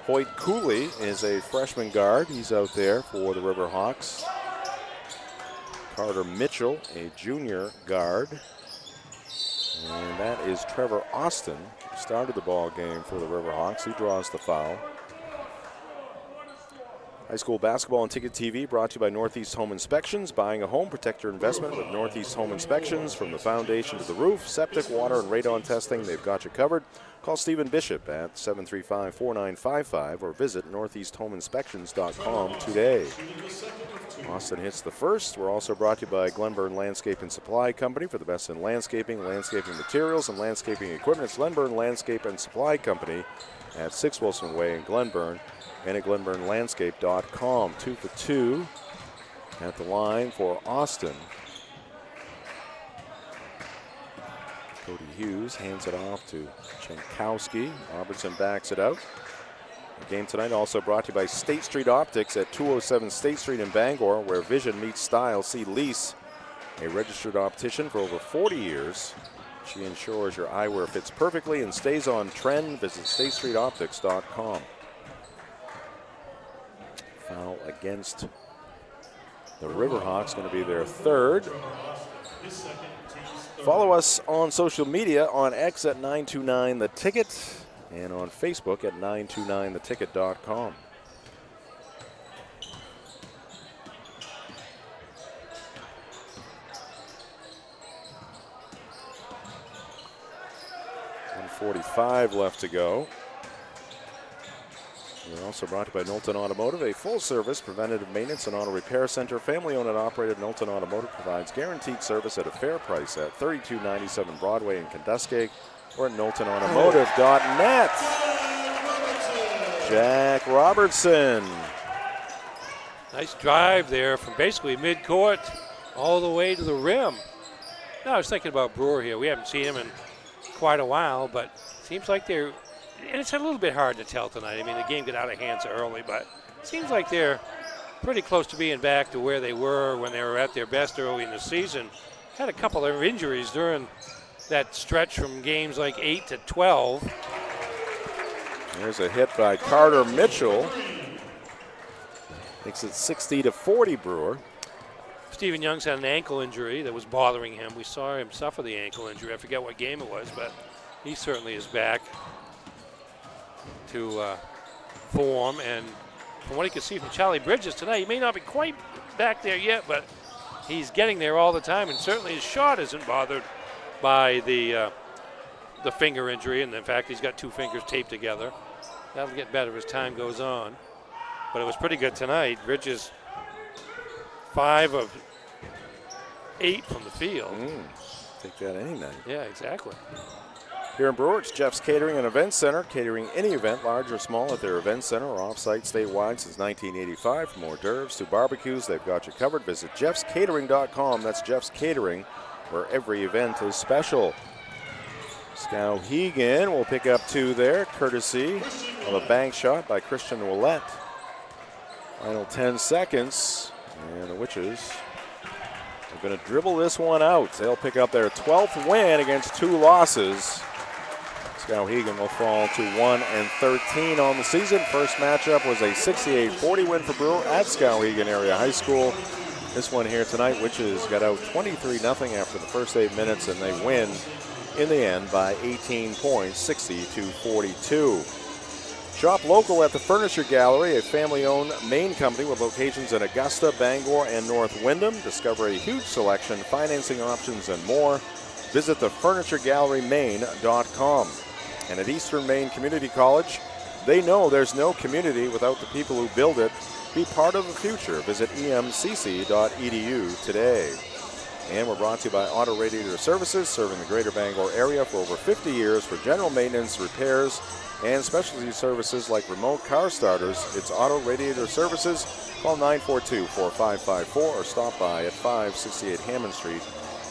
[SPEAKER 2] Hoyt Cooley is a freshman guard. He's out there for the Riverhawks. Carter Mitchell, a junior guard. And that is Trevor Austin, who started the ball game for the Riverhawks. He draws the foul. High school basketball on Ticket TV brought to you by Northeast Home Inspections. Buying a home, protect your investment with Northeast Home Inspections. From the foundation to the roof, septic, water, and radon testing, they've got you covered. Call Stephen Bishop at 735-4955 or visit northeasthomeinspections.com today. Austin hits the first. We're also brought to you by Glenburn Landscape and Supply Company for the best in landscaping materials, and landscaping equipment. It's Glenburn Landscape and Supply Company at 6 Wilson Way in Glenburn and at glenburnlandscape.com. 2 for 2 at the line for Austin. Cody Hughes hands it off to Jankowski. Robertson backs it out. The game tonight also brought to you by State Street Optics at 207 State Street in Bangor, where vision meets style. See Lise, a registered optician for over 40 years. She ensures your eyewear fits perfectly and stays on trend. Visit statestreetoptics.com. Foul against the Riverhawks, going to be their third. Follow us on social media, on X at 929theticket and on Facebook at 929theticket.com. .45 left to go. We're also brought to you by Knowlton Automotive, a full-service preventative maintenance and auto repair center. Family-owned and operated, Knowlton Automotive provides guaranteed service at a fair price at 3297 Broadway in Kenduskeag or at knowltonautomotive.net. Jack Robertson.
[SPEAKER 3] Nice drive there from basically mid-court all the way to the rim. Now, I was thinking about Brewer here. We haven't seen him in quite a while, but seems like they're, and it's a little bit hard to tell tonight. I mean, the game got out of hand so early, but it seems like they're pretty close to being back to where they were when they were at their best early in the season. Had a couple of injuries during that stretch from games like 8 to 12.
[SPEAKER 2] There's a hit by Carter Mitchell. Makes it 60-40 Brewer.
[SPEAKER 3] Stephen Young's had an ankle injury that was bothering him. We saw him suffer the ankle injury. I forget what game it was, but he certainly is back to form. And from what you can see from Charlie Bridges tonight, he may not be quite back there yet, but he's getting there all the time. And certainly his shot isn't bothered by the finger injury. And in fact, he's got 2 fingers taped together. That'll get better as time goes on. But it was pretty good tonight. Bridges 5 of 8 from the field.
[SPEAKER 2] Take that any night.
[SPEAKER 3] Yeah, exactly.
[SPEAKER 2] Here in Brewer, it's Jeff's Catering and Event Center, catering any event, large or small, at their event center or off-site statewide since 1985. For more d'oeuvres to barbecues, they've got you covered. Visit jeffscatering.com. That's Jeff's Catering, where every event is special. Skowhegan will pick up 2 there, courtesy of a bank shot by Christian Ouellette. Final 10 seconds, and the Witches are going to dribble this one out. They'll pick up their 12th win against 2 losses. Skowhegan will fall to 1-13 on the season. First matchup was a 68-40 win for Brewer at Skowhegan Area High School. This one here tonight, Witches got out 23-0 after the first 8 minutes, and they win in the end by 18 points, 60-42. Shop local at the Furniture Gallery, a family-owned Maine company with locations in Augusta, Bangor, and North Windham. Discover a huge selection, financing options, and more. Visit thefurnituregallerymaine.com. And at Eastern Maine Community College, they know there's no community without the people who build it. Be part of the future. Visit emcc.edu today. And we're brought to you by Auto Radiator Services, serving the greater Bangor area for over 50 years for general maintenance, repairs, and specialty services like remote car starters. It's Auto Radiator Services. Call 942-4554 or stop by at 568 Hammond Street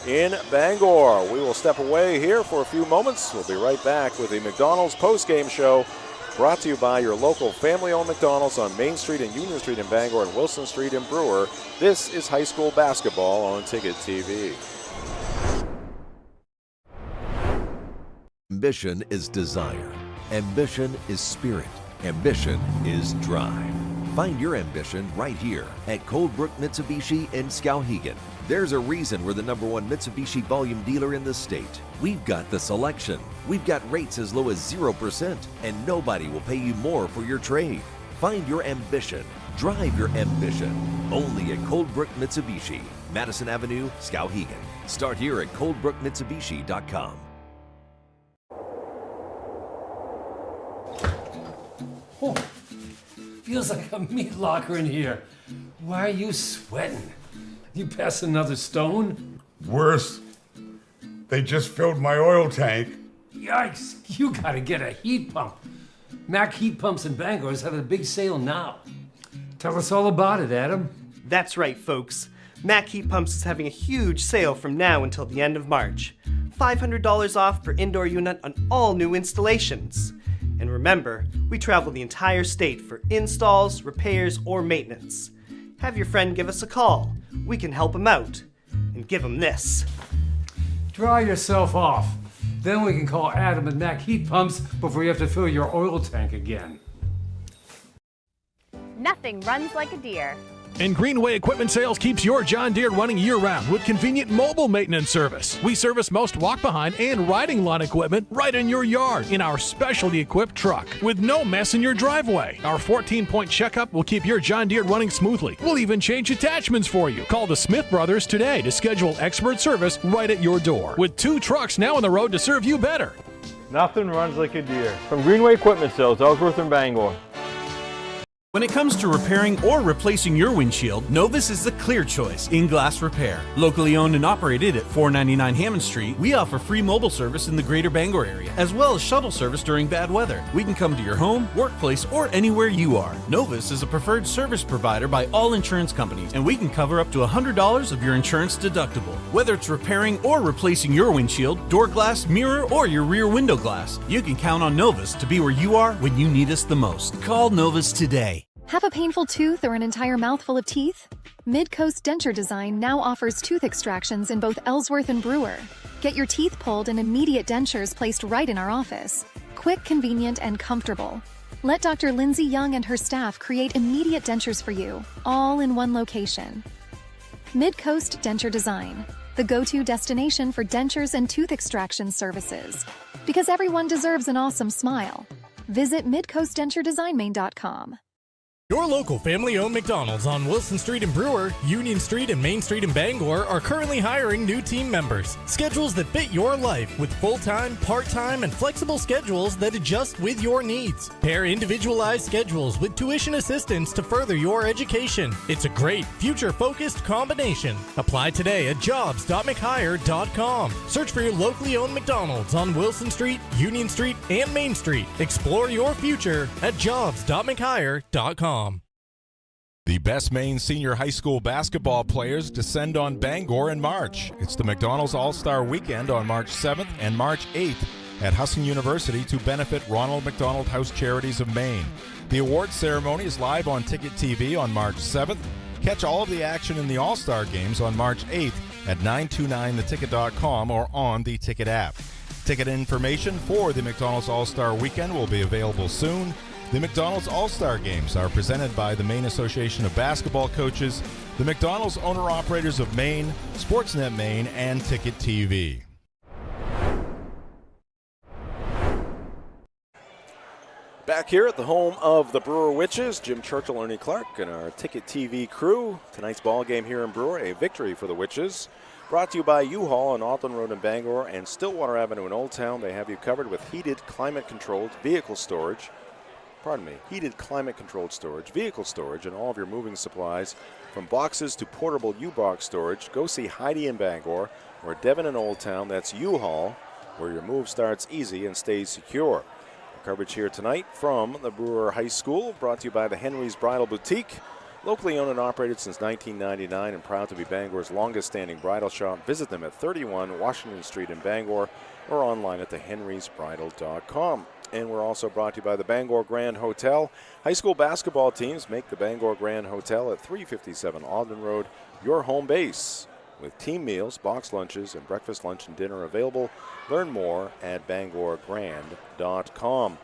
[SPEAKER 2] in Bangor. We will step away here for a few moments. We'll be right back with the McDonald's postgame show, brought to you by your local family-owned McDonald's on Main Street and Union Street in Bangor and Wilson Street in Brewer. This is high school basketball on Ticket TV.
[SPEAKER 5] Ambition is desire. Ambition is spirit. Ambition is drive. Find your ambition right here at Coldbrook Mitsubishi in Skowhegan. There's a reason we're the #1 Mitsubishi volume dealer in the state. We've got the selection. We've got rates as low as 0%, and nobody will pay you more for your trade. Find your ambition. Drive your ambition. Only at Coldbrook Mitsubishi, Madison Avenue, Skowhegan. Start here at coldbrookmitsubishi.com.
[SPEAKER 8] Oh, feels like a meat locker in here. Why are you sweating? You pass another stone?
[SPEAKER 10] Worse. They just filled my oil tank.
[SPEAKER 8] Yikes, you gotta get a heat pump. Mac Heat Pumps in Bangor is having a big sale now. Tell us all about it, Adam.
[SPEAKER 12] That's right, folks. Mac Heat Pumps is having a huge sale from now until the end of March. $500 off per indoor unit on all new installations. And remember, we travel the entire state for installs, repairs, or maintenance. Have your friend give us a call. We can help him out. And give him this.
[SPEAKER 8] Dry yourself off. Then we can call Adam and Mac Heat Pumps before you have to fill your oil tank again.
[SPEAKER 9] Nothing runs like a deer.
[SPEAKER 23] And Greenway Equipment Sales keeps your John Deere running year-round with convenient mobile maintenance service. We service most walk-behind and riding lawn equipment right in your yard in our specialty equipped truck with no mess in your driveway. Our 14-point checkup will keep your John Deere running smoothly. We'll even change attachments for you. Call the Smith Brothers today to schedule expert service right at your door. With 2 trucks now on the road to serve you better.
[SPEAKER 7] Nothing runs like a deer. From Greenway Equipment Sales, Ellsworth and Bangor.
[SPEAKER 19] When it comes to repairing or replacing your windshield, Novus is the clear choice in glass repair. Locally owned and operated at 499 Hammond Street, we offer free mobile service in the greater Bangor area, as well as shuttle service during bad weather. We can come to your home, workplace, or anywhere you are. Novus is a preferred service provider by all insurance companies, and we can cover up to $100 of your insurance deductible. Whether it's repairing or replacing your windshield, door glass, mirror, or your rear window glass, you can count on Novus to be where you are when you need us the most. Call Novus today.
[SPEAKER 17] Have a painful tooth or an entire mouthful of teeth? Mid-Coast Denture Design now offers tooth extractions in both Ellsworth and Brewer. Get your teeth pulled and immediate dentures placed right in our office. Quick, convenient, and comfortable. Let Dr. Lindsay Young and her staff create immediate dentures for you, all in one location. Mid-Coast Denture Design, the go-to destination for dentures and tooth extraction services. Because everyone deserves an awesome smile. Visit midcoastdenturedesignmaine.com.
[SPEAKER 1] Your local family-owned McDonald's on Wilson Street in Brewer, Union Street and Main Street in Bangor are currently hiring new team members. Schedules that fit your life with full-time, part-time, and flexible schedules that adjust with your needs. Pair individualized schedules with tuition assistance to further your education. It's a great, future-focused combination. Apply today at jobs.mchire.com. Search for your locally owned McDonald's on Wilson Street, Union Street, and Main Street. Explore your future at jobs.mchire.com.
[SPEAKER 6] The best Maine senior high school basketball players descend on Bangor in March. It's the McDonald's All-Star Weekend on March 7th and March 8th at Husson University to benefit Ronald McDonald House Charities of Maine. The awards ceremony is live on Ticket TV on March 7th. Catch all of the action in the All-Star games on March 8th at 929theticket.com or on the Ticket app. Ticket information for the McDonald's All-Star Weekend will be available soon. The McDonald's All-Star Games are presented by the Maine Association of Basketball Coaches, the McDonald's Owner-Operators of Maine, Sportsnet Maine, and Ticket TV.
[SPEAKER 2] Back here at the home of the Brewer Witches, Jim Churchill, Ernie Clark, and our Ticket TV crew. Tonight's ball game here in Brewer, a victory for the Witches. Brought to you by U-Haul on Alton Road in Bangor and Stillwater Avenue in Old Town. They have you covered with heated, climate-controlled vehicle storage. Heated climate-controlled storage, vehicle storage, and all of your moving supplies. From boxes to portable U-Box storage, go see Heidi in Bangor or Devon in Old Town. That's U-Haul, where your move starts easy and stays secure. Our coverage here tonight from the Brewer High School, brought to you by the Henry's Bridal Boutique. Locally owned and operated since 1999 and proud to be Bangor's longest-standing bridal shop. Visit them at 31 Washington Street in Bangor or online at thehenrysbridal.com. And we're also brought to you by the Bangor Grand Hotel. High school basketball teams make the Bangor Grand Hotel at 357 Alden Road your home base. With team meals, box lunches, and breakfast, lunch, and dinner available. Learn more at bangorgrand.com.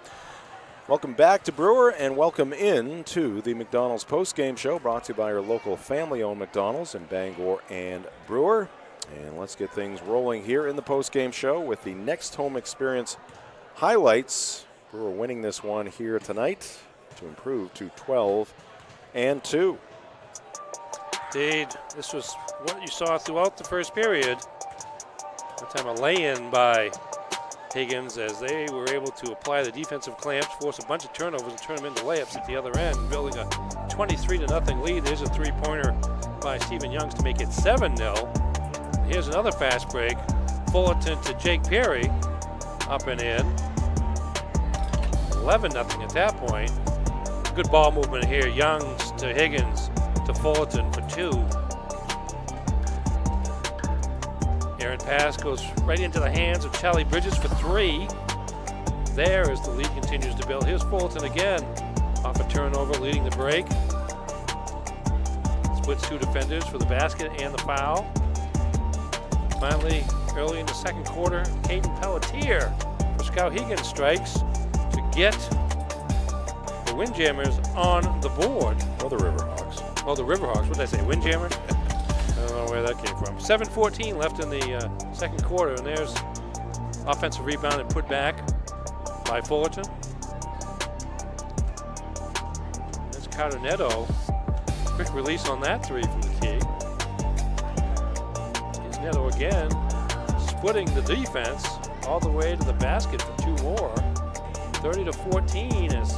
[SPEAKER 2] Welcome back to Brewer and welcome in to the McDonald's postgame show, brought to you by your local family-owned McDonald's in Bangor and Brewer. And let's get things rolling here in the postgame show with the next home experience highlights. Brewer winning this one here tonight to improve to 12-2.
[SPEAKER 3] Indeed, this was what you saw throughout the first period. That time a lay-in by Higgins as they were able to apply the defensive clamps, force a bunch of turnovers, and turn them into layups at the other end, building a 23-0 lead. There's a three-pointer by Stephen Youngs to make it 7-0. Here's another fast break. Fullerton to Jake Perry. Up and in. 11-0 at that point. Good ball movement here. Youngs to Higgins to Fullerton for 2. Aaron pass goes right into the hands of Charlie Bridges for 3. There as the lead continues to build. Here's Fullerton again. Off a turnover, leading the break. Splits 2 defenders for the basket and the foul. Finally, early in the second quarter, Caden Pelletier for Skowhegan strikes to get the Windjammers on the board.
[SPEAKER 2] Or the Riverhawks.
[SPEAKER 3] Oh, the Riverhawks. What did I say, Windjammers? I don't know where that came from. 7:14 left in the second quarter, and there's offensive rebound and put back by Fullerton. There's Carter Neto. Quick release on that 3 from the key. Neto again, splitting the defense all the way to the basket for 2 more. 30-14 as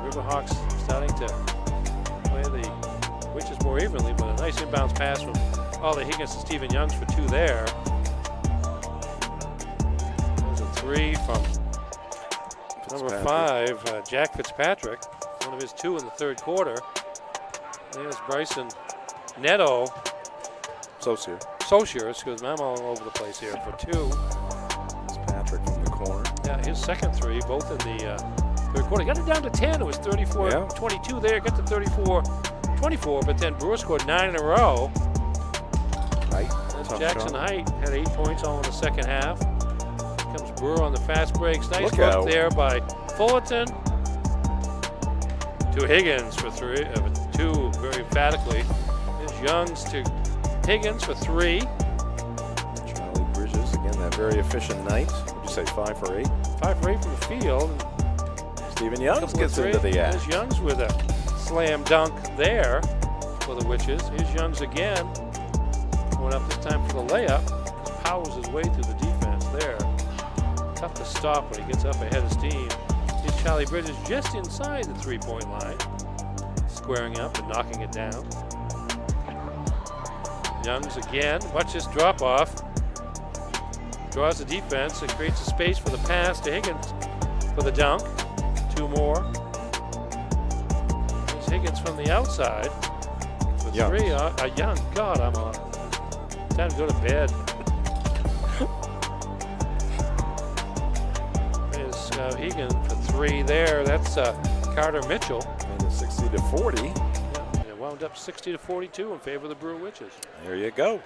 [SPEAKER 3] Riverhawks starting to play the Witches more evenly, but a nice inbounds pass from Ollie Higgins to Stephen Youngs for 2 there. There's a 3 from number 5, Jack Fitzpatrick, one of his 2 in the third quarter. There's Bryson Neto. Saucier, excuse me, I'm all over the place here for 2.
[SPEAKER 2] It's Patrick from the corner.
[SPEAKER 3] Yeah, his second 3, both in the third quarter. Got it down to 10. It was 34-22 there. Got to 34-24, but then Brewer scored 9 in a row.
[SPEAKER 2] Height.
[SPEAKER 3] Jackson Height had 8 points all in the second half. Here comes Brewer on the fast breaks. Nice look there by Fullerton. To Higgins for 2 very emphatically. There's Youngs to Higgins for 3.
[SPEAKER 2] Charlie Bridges, again, that very efficient night. Would you say 5 for 8?
[SPEAKER 3] 5 for 8 from the field.
[SPEAKER 2] Stephen Youngs gets into the act.
[SPEAKER 3] Here's Youngs with a slam dunk there for the Witches. Here's Youngs again. Going up this time for the layup. Powers his way through the defense there. Tough to stop when he gets up ahead of steam. Here's Charlie Bridges just inside the three-point line. Squaring up and knocking it down. Youngs again. Watch this drop off. Draws the defense and creates a space for the pass to Higgins for the dunk. Two more. Here's Higgins from the outside. For three. Young. God, I'm on. Time to go to bed. There's Skowhegan for three there. That's Carter Mitchell.
[SPEAKER 2] Made it 60-40.
[SPEAKER 3] Yeah, and it wound up 60-42 in favor of the Brewer Witches.
[SPEAKER 2] There you go.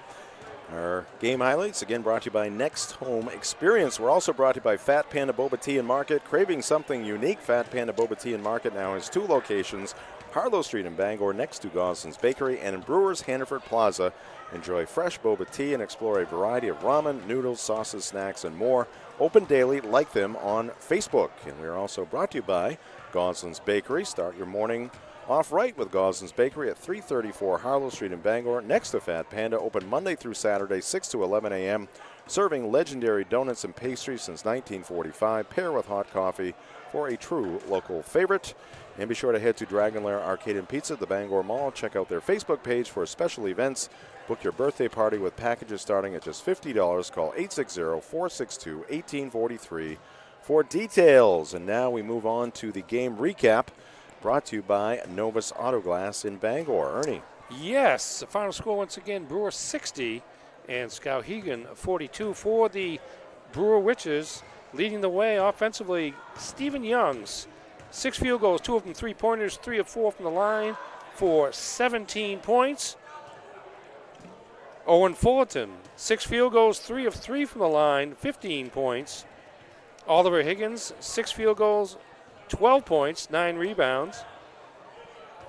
[SPEAKER 2] Our game highlights, again, brought to you by Next Home Experience. We're also brought to you by Fat Panda Boba Tea and Market. Craving something unique, Fat Panda Boba Tea and Market now has two locations, Harlow Street in Bangor next to Gosling's Bakery, and in Brewer's Hannaford Plaza. Enjoy fresh boba tea and explore a variety of ramen, noodles, sauces, snacks, and more. Open daily. Like them on Facebook. And we are also brought to you by Gosling's Bakery. Start your morning off right with Gosling's Bakery at 334 Harlow Street in Bangor, next to Fat Panda. Open Monday through Saturday, 6 to 11 a.m. Serving legendary donuts and pastries since 1945. Pair with hot coffee for a true local favorite. And be sure to head to Dragon Lair Arcade and Pizza at the Bangor Mall. Check out their Facebook page for special events. Book your birthday party with packages starting at just $50. Call 860-462-1843 for details. And now we move on to the game recap, brought to you by Novus Autoglass in Bangor. Ernie.
[SPEAKER 3] Yes, the final score once again, Brewer 60 and Skowhegan 42 for the Brewer Witches. Leading the way offensively, Stephen Youngs. 6 field goals, 2 of them three-pointers, 3 of 4 from the line for 17 points. Owen Fullerton, 6 field goals, 3 of 3 from the line, 15 points. Oliver Higgins, 6 field goals, 12 points, 9 rebounds.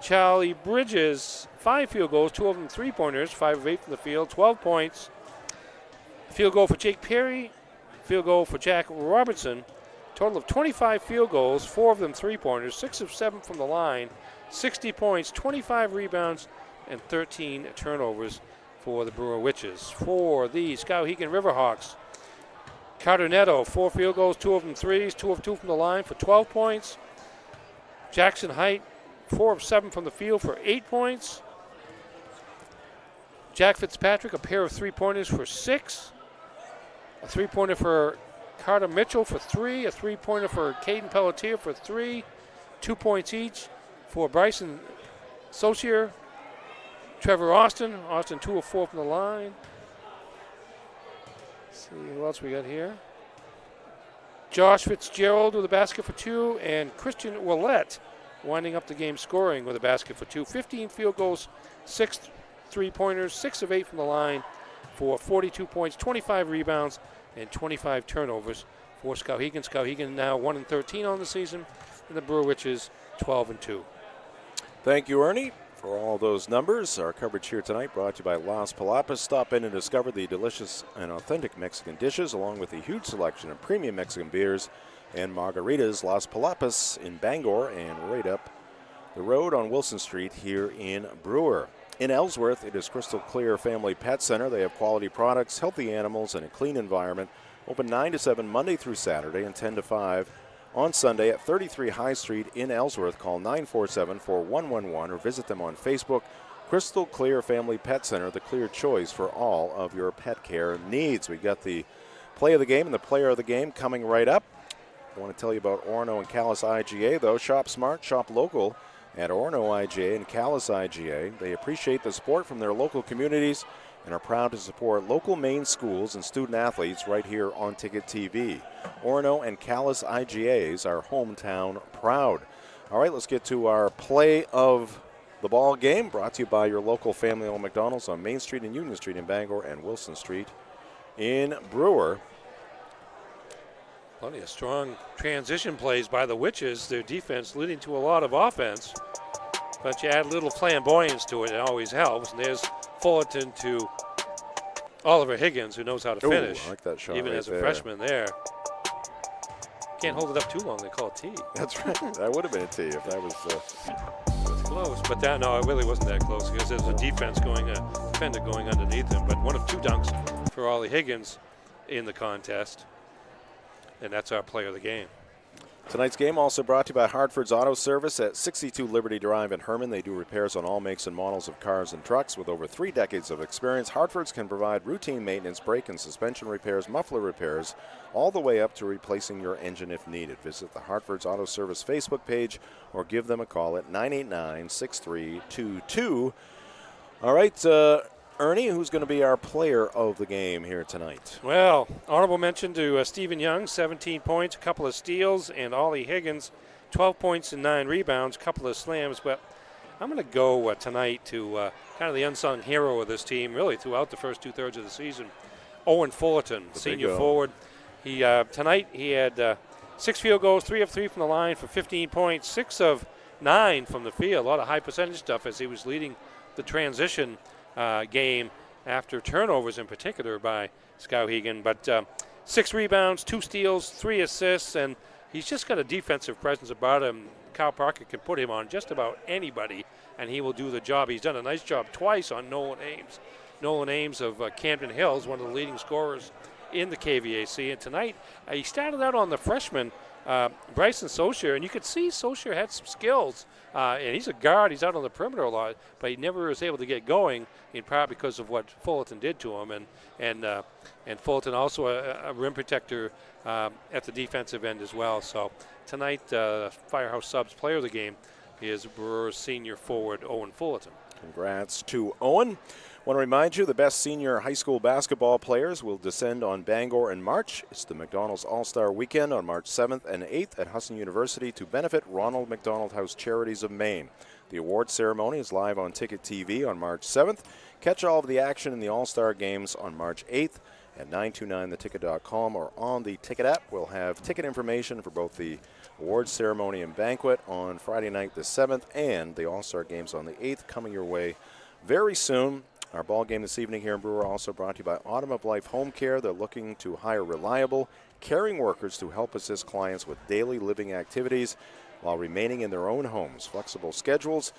[SPEAKER 3] Charlie Bridges, 5 field goals, 2 of them three-pointers, 5 of 8 from the field, 12 points. Field goal for Jake Perry, field goal for Jack Robertson. Total of 25 field goals, 4 of them three-pointers, 6 of 7 from the line, 60 points, 25 rebounds, and 13 turnovers for the Brewer Witches. For the Skowhegan Riverhawks, Carter Neto, 4 field goals, 2 of them threes, 2 of 2 from the line for 12 points. Jackson Height, 4 of 7 from the field for 8 points. Jack Fitzpatrick, a pair of three-pointers for 6. A three-pointer for Carter Mitchell for 3. A three-pointer for Caden Pelletier for 3. 2 points each for Bryson Saucier. Trevor Austin, 2 of 4 from the line. Let's see who else we got here. Josh Fitzgerald with a basket for 2, and Christian Willett winding up the game scoring with a basket for 2. 15 field goals, 6 three-pointers, 6 of 8 from the line for 42 points, 25 rebounds, and 25 turnovers for Skowhegan. Skowhegan now 1-13 on the season, and the Brewer Witches 12-2.
[SPEAKER 2] Thank you, Ernie, for all those numbers. Our coverage here tonight brought to you by Las Palapas. Stop in and discover the delicious and authentic Mexican dishes, along with a huge selection of premium Mexican beers and margaritas. Las Palapas in Bangor and right up the road on Wilson Street here in Brewer. In Ellsworth, it is Crystal Clear Family Pet Center. They have quality products, healthy animals, and a clean environment. Open 9 to 7 Monday through Saturday and 10 to 5 on Sunday at 33 High Street in Ellsworth. Call 947-4111 or visit them on Facebook. Crystal Clear Family Pet Center, the clear choice for all of your pet care needs. We got the play of the game and the player of the game coming right up. I want to tell you about Orono and Calais IGA, though. Shop smart, shop local at Orono IGA and Calais IGA. They appreciate the support from their local communities and are proud to support local Maine schools and student athletes right here on Ticket TV. Orono and Calais IGAs are hometown proud. All right, let's get to our play of the ball game, brought to you by your local family-owned McDonald's on Main Street and Union Street in Bangor and Wilson Street in Brewer.
[SPEAKER 3] Plenty of strong transition plays by the Witches. Their defense leading to a lot of offense. But you add a little flamboyance to it, it always helps. And there's Fullerton to Oliver Higgins, who knows how to finish.
[SPEAKER 2] I like that shot
[SPEAKER 3] even
[SPEAKER 2] right
[SPEAKER 3] as a
[SPEAKER 2] there.
[SPEAKER 3] freshman there. Can't hold it up too long. They call it T.
[SPEAKER 2] That's right. That would have been a T if that was.
[SPEAKER 3] It's close, but no, it really wasn't that close because there's a defender going underneath him. But one of 2 dunks for Ollie Higgins in the contest, and that's our player of the game.
[SPEAKER 2] Tonight's game also brought to you by Hartford's Auto Service at 62 Liberty Drive in Herman. They do repairs on all makes and models of cars and trucks. With over 3 decades of experience, Hartford's can provide routine maintenance, brake and suspension repairs, muffler repairs, all the way up to replacing your engine if needed. Visit the Hartford's Auto Service Facebook page or give them a call at 989-6322. All right, Ernie, who's going to be our player of the game here tonight?
[SPEAKER 3] Well, honorable mention to Stephen Young, 17 points, a couple of steals, and Ollie Higgins, 12 points and 9 rebounds, a couple of slams. But I'm going to go tonight to kind of the unsung hero of this team, really throughout the first 2/3 of the season, Owen Fullerton, senior forward. Tonight he had 6 field goals, 3 of 3 from the line for 15 points, 6 of 9 from the field. A lot of high percentage stuff as he was leading the transition game after turnovers in particular by Skowhegan. But 6 rebounds, 2 steals, 3 assists, and he's just got a defensive presence about him. Kyle Parker can put him on just about anybody, and he will do the job. He's done a nice job twice on Nolan Ames. Nolan Ames of Camden Hills, one of the leading scorers in the KVAC. And tonight, he started out on the freshman, Bryson Socher, and you could see Socher had some skills. And he's a guard. He's out on the perimeter a lot, but he never was able to get going, in part because of what Fullerton did to him. And Fullerton also a rim protector at the defensive end as well. So tonight, Firehouse Subs player of the game is Brewer's senior forward, Owen Fullerton.
[SPEAKER 2] Congrats to Owen. Want to remind you, the best senior high school basketball players will descend on Bangor in March. It's the McDonald's All-Star Weekend on March 7th and 8th at Husson University to benefit Ronald McDonald House Charities of Maine. The award ceremony is live on Ticket TV on March 7th. Catch all of the action in the All-Star Games on March 8th at 929theticket.com or on the Ticket app. We'll have ticket information for both the awards ceremony and banquet on Friday night the 7th and the All-Star Games on the 8th coming your way very soon. Our ball game this evening here in Brewer also brought to you by Autumn of Life Home Care. They're looking to hire reliable, caring workers to help assist clients with daily living activities while remaining in their own homes. Flexible schedules.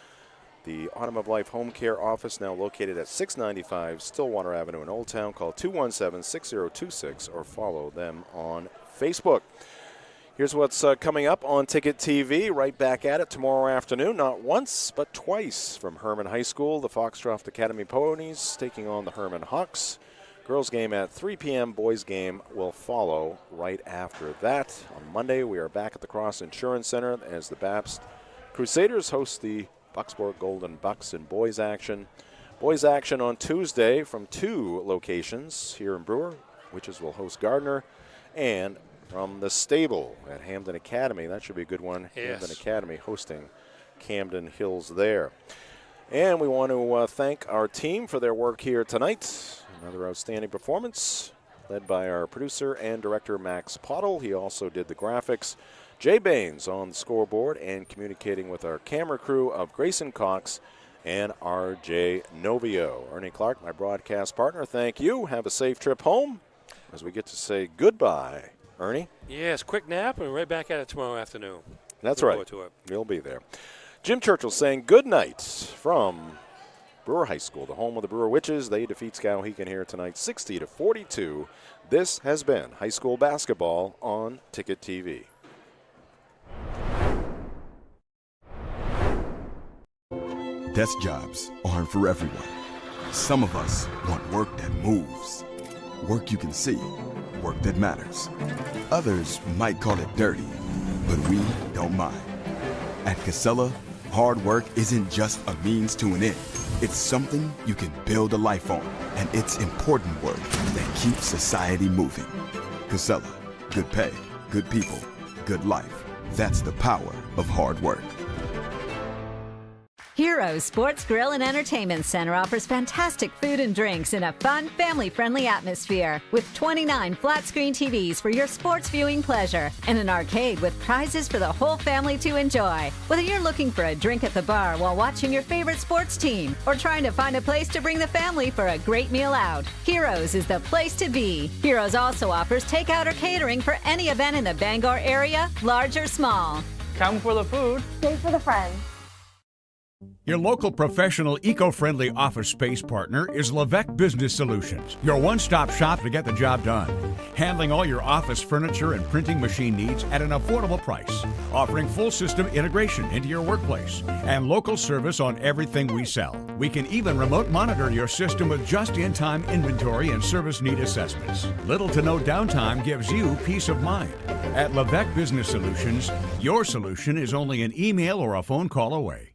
[SPEAKER 2] The Autumn of Life Home Care office now located at 695 Stillwater Avenue in Old Town. Call 217-6026 or follow them on Facebook. Here's what's coming up on Ticket TV. Right back at it tomorrow afternoon, not once, but twice. From Herman High School, the Foxcroft Academy Ponies taking on the Herman Hawks. Girls game at 3 p.m., boys game will follow right after that. On Monday, we are back at the Cross Insurance Center as the Baps Crusaders host the Bucksport Golden Bucks in boys action. Boys action on Tuesday from 2 locations here in Brewer. Witches will host Gardner, and from the stable at Hamden Academy. That should be a good one.
[SPEAKER 3] Yes.
[SPEAKER 2] Hamden Academy hosting Camden Hills there. And we want to thank our team for their work here tonight. Another outstanding performance led by our producer and director, Max Pottle. He also did the graphics. Jay Baines on the scoreboard and communicating with our camera crew of Grayson Cox and R.J. Novio. Ernie Clark, my broadcast partner, thank you. Have a safe trip home as we get to say goodbye. Ernie?
[SPEAKER 3] Yes, quick nap, and we're right back at it tomorrow afternoon.
[SPEAKER 2] That's
[SPEAKER 3] Look
[SPEAKER 2] right.
[SPEAKER 3] forward to it.
[SPEAKER 2] We'll be there. Jim Churchill saying good night from Brewer High School, the home of the Brewer Witches. They defeat Skowhegan here tonight, 60-42. This has been high school basketball on Ticket TV.
[SPEAKER 13] Desk jobs aren't for everyone. Some of us want work that moves, work you can see, work that matters. Others might call it dirty, but we don't mind. At Casella, hard work isn't just a means to an end. It's something you can build a life on, and it's important work that keeps society moving. Casella, good pay, good people, good life. That's the power of hard work.
[SPEAKER 11] Heroes Sports Grill and Entertainment Center offers fantastic food and drinks in a fun, family-friendly atmosphere with 29 flat-screen TVs for your sports viewing pleasure and an arcade with prizes for the whole family to enjoy. Whether you're looking for a drink at the bar while watching your favorite sports team or trying to find a place to bring the family for a great meal out, Heroes is the place to be. Heroes also offers takeout or catering for any event in the Bangor area, large or small.
[SPEAKER 7] Come for the food.
[SPEAKER 9] Stay for the friends.
[SPEAKER 20] Your local professional, eco-friendly office space partner is Levesque Business Solutions, your one-stop shop to get the job done. Handling all your office furniture and printing machine needs at an affordable price. Offering full system integration into your workplace and local service on everything we sell. We can even remote monitor your system with just-in-time inventory and service need assessments. Little to no downtime gives you peace of mind. At Levesque Business Solutions, your solution is only an email or a phone call away.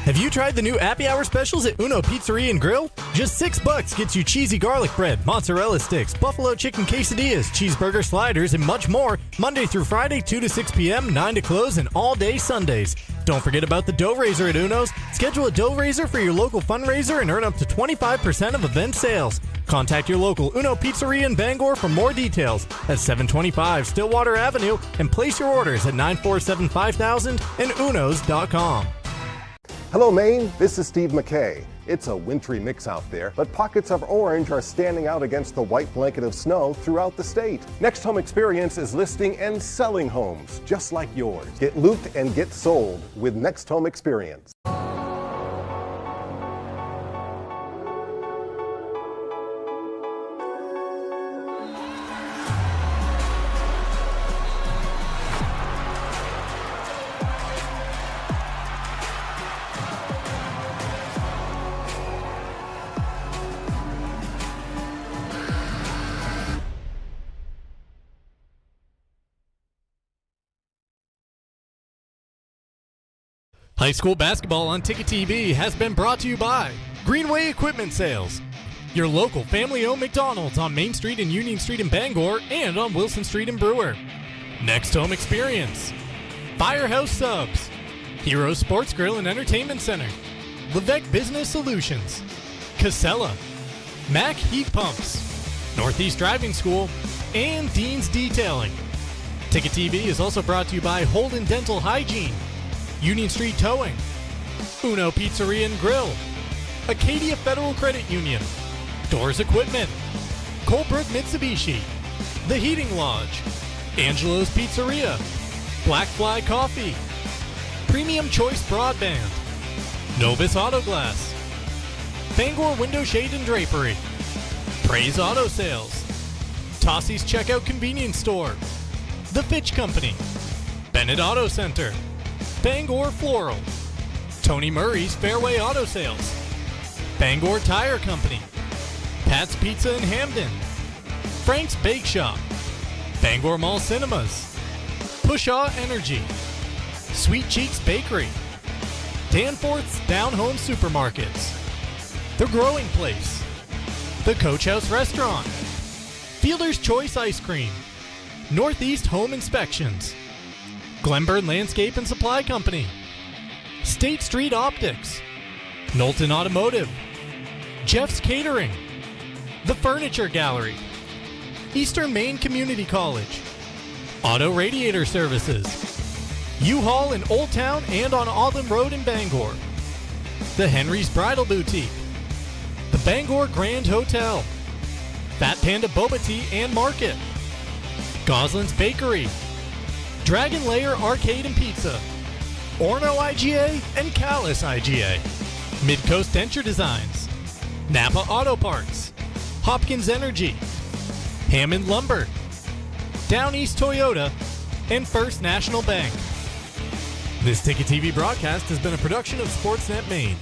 [SPEAKER 1] Have you tried the new happy hour specials at Uno Pizzeria and Grill? Just $6 gets you cheesy garlic bread, mozzarella sticks, buffalo chicken quesadillas, cheeseburger sliders, and much more Monday through Friday, 2 to 6 p.m., 9 to close, and all day Sundays. Don't forget about the dough raiser at Uno's. Schedule a dough raiser for your local fundraiser and earn up to 25% of event sales. Contact your local Uno Pizzeria in Bangor for more details at 725 Stillwater Avenue and place your orders at 947-5000 and unos.com.
[SPEAKER 21] Hello, Maine. This is Steve McKay. It's a wintry mix out there, but pockets of orange are standing out against the white blanket of snow throughout the state. Next Home Experience is listing and selling homes just like yours. Get looped and get sold with Next Home Experience.
[SPEAKER 1] High school basketball on Ticket TV has been brought to you by Greenway Equipment Sales, your local family-owned McDonald's on Main Street and Union Street in Bangor and on Wilson Street in Brewer. Next Home Experience, Firehouse Subs, Heroes Sports Grill and Entertainment Center, Levesque Business Solutions, Casella, Mac Heat Pumps, Northeast Driving School, and Dean's Detailing. Ticket TV is also brought to you by Holden Dental Hygiene, Union Street Towing, Uno Pizzeria and Grill, Acadia Federal Credit Union, Doors Equipment, Colebrook Mitsubishi, The Heating Lodge, Angelo's Pizzeria, Black Fly Coffee, Premium Choice Broadband, Novus Auto Glass, Bangor Window Shade and Drapery, Praise Auto Sales, Tossie's Checkout Convenience Store, The Fitch Company, Bennett Auto Center, Bangor Floral, Tony Murray's Fairway Auto Sales, Bangor Tire Company, Pat's Pizza in Hamden, Frank's Bake Shop, Bangor Mall Cinemas, Pushaw Energy, Sweet Cheeks Bakery, Danforth's Down Home Supermarkets, The Growing Place, The Coach House Restaurant, Fielder's Choice Ice Cream, Northeast Home Inspections, Glenburn Landscape and Supply Company, State Street Optics, Knowlton Automotive, Jeff's Catering, The Furniture Gallery, Eastern Maine Community College, Auto Radiator Services, U-Haul in Old Town and on Auburn Road in Bangor, The Henry's Bridal Boutique, The Bangor Grand Hotel, Fat Panda Boba Tea and Market, Goslin's Bakery, Dragon Lair Arcade and Pizza, Orno IGA and Callis IGA, Midcoast Denture Designs, Napa Auto Parts, Hopkins Energy, Hammond Lumber, Down East Toyota, and First National Bank. This Ticket TV broadcast has been a production of Sportsnet Maine.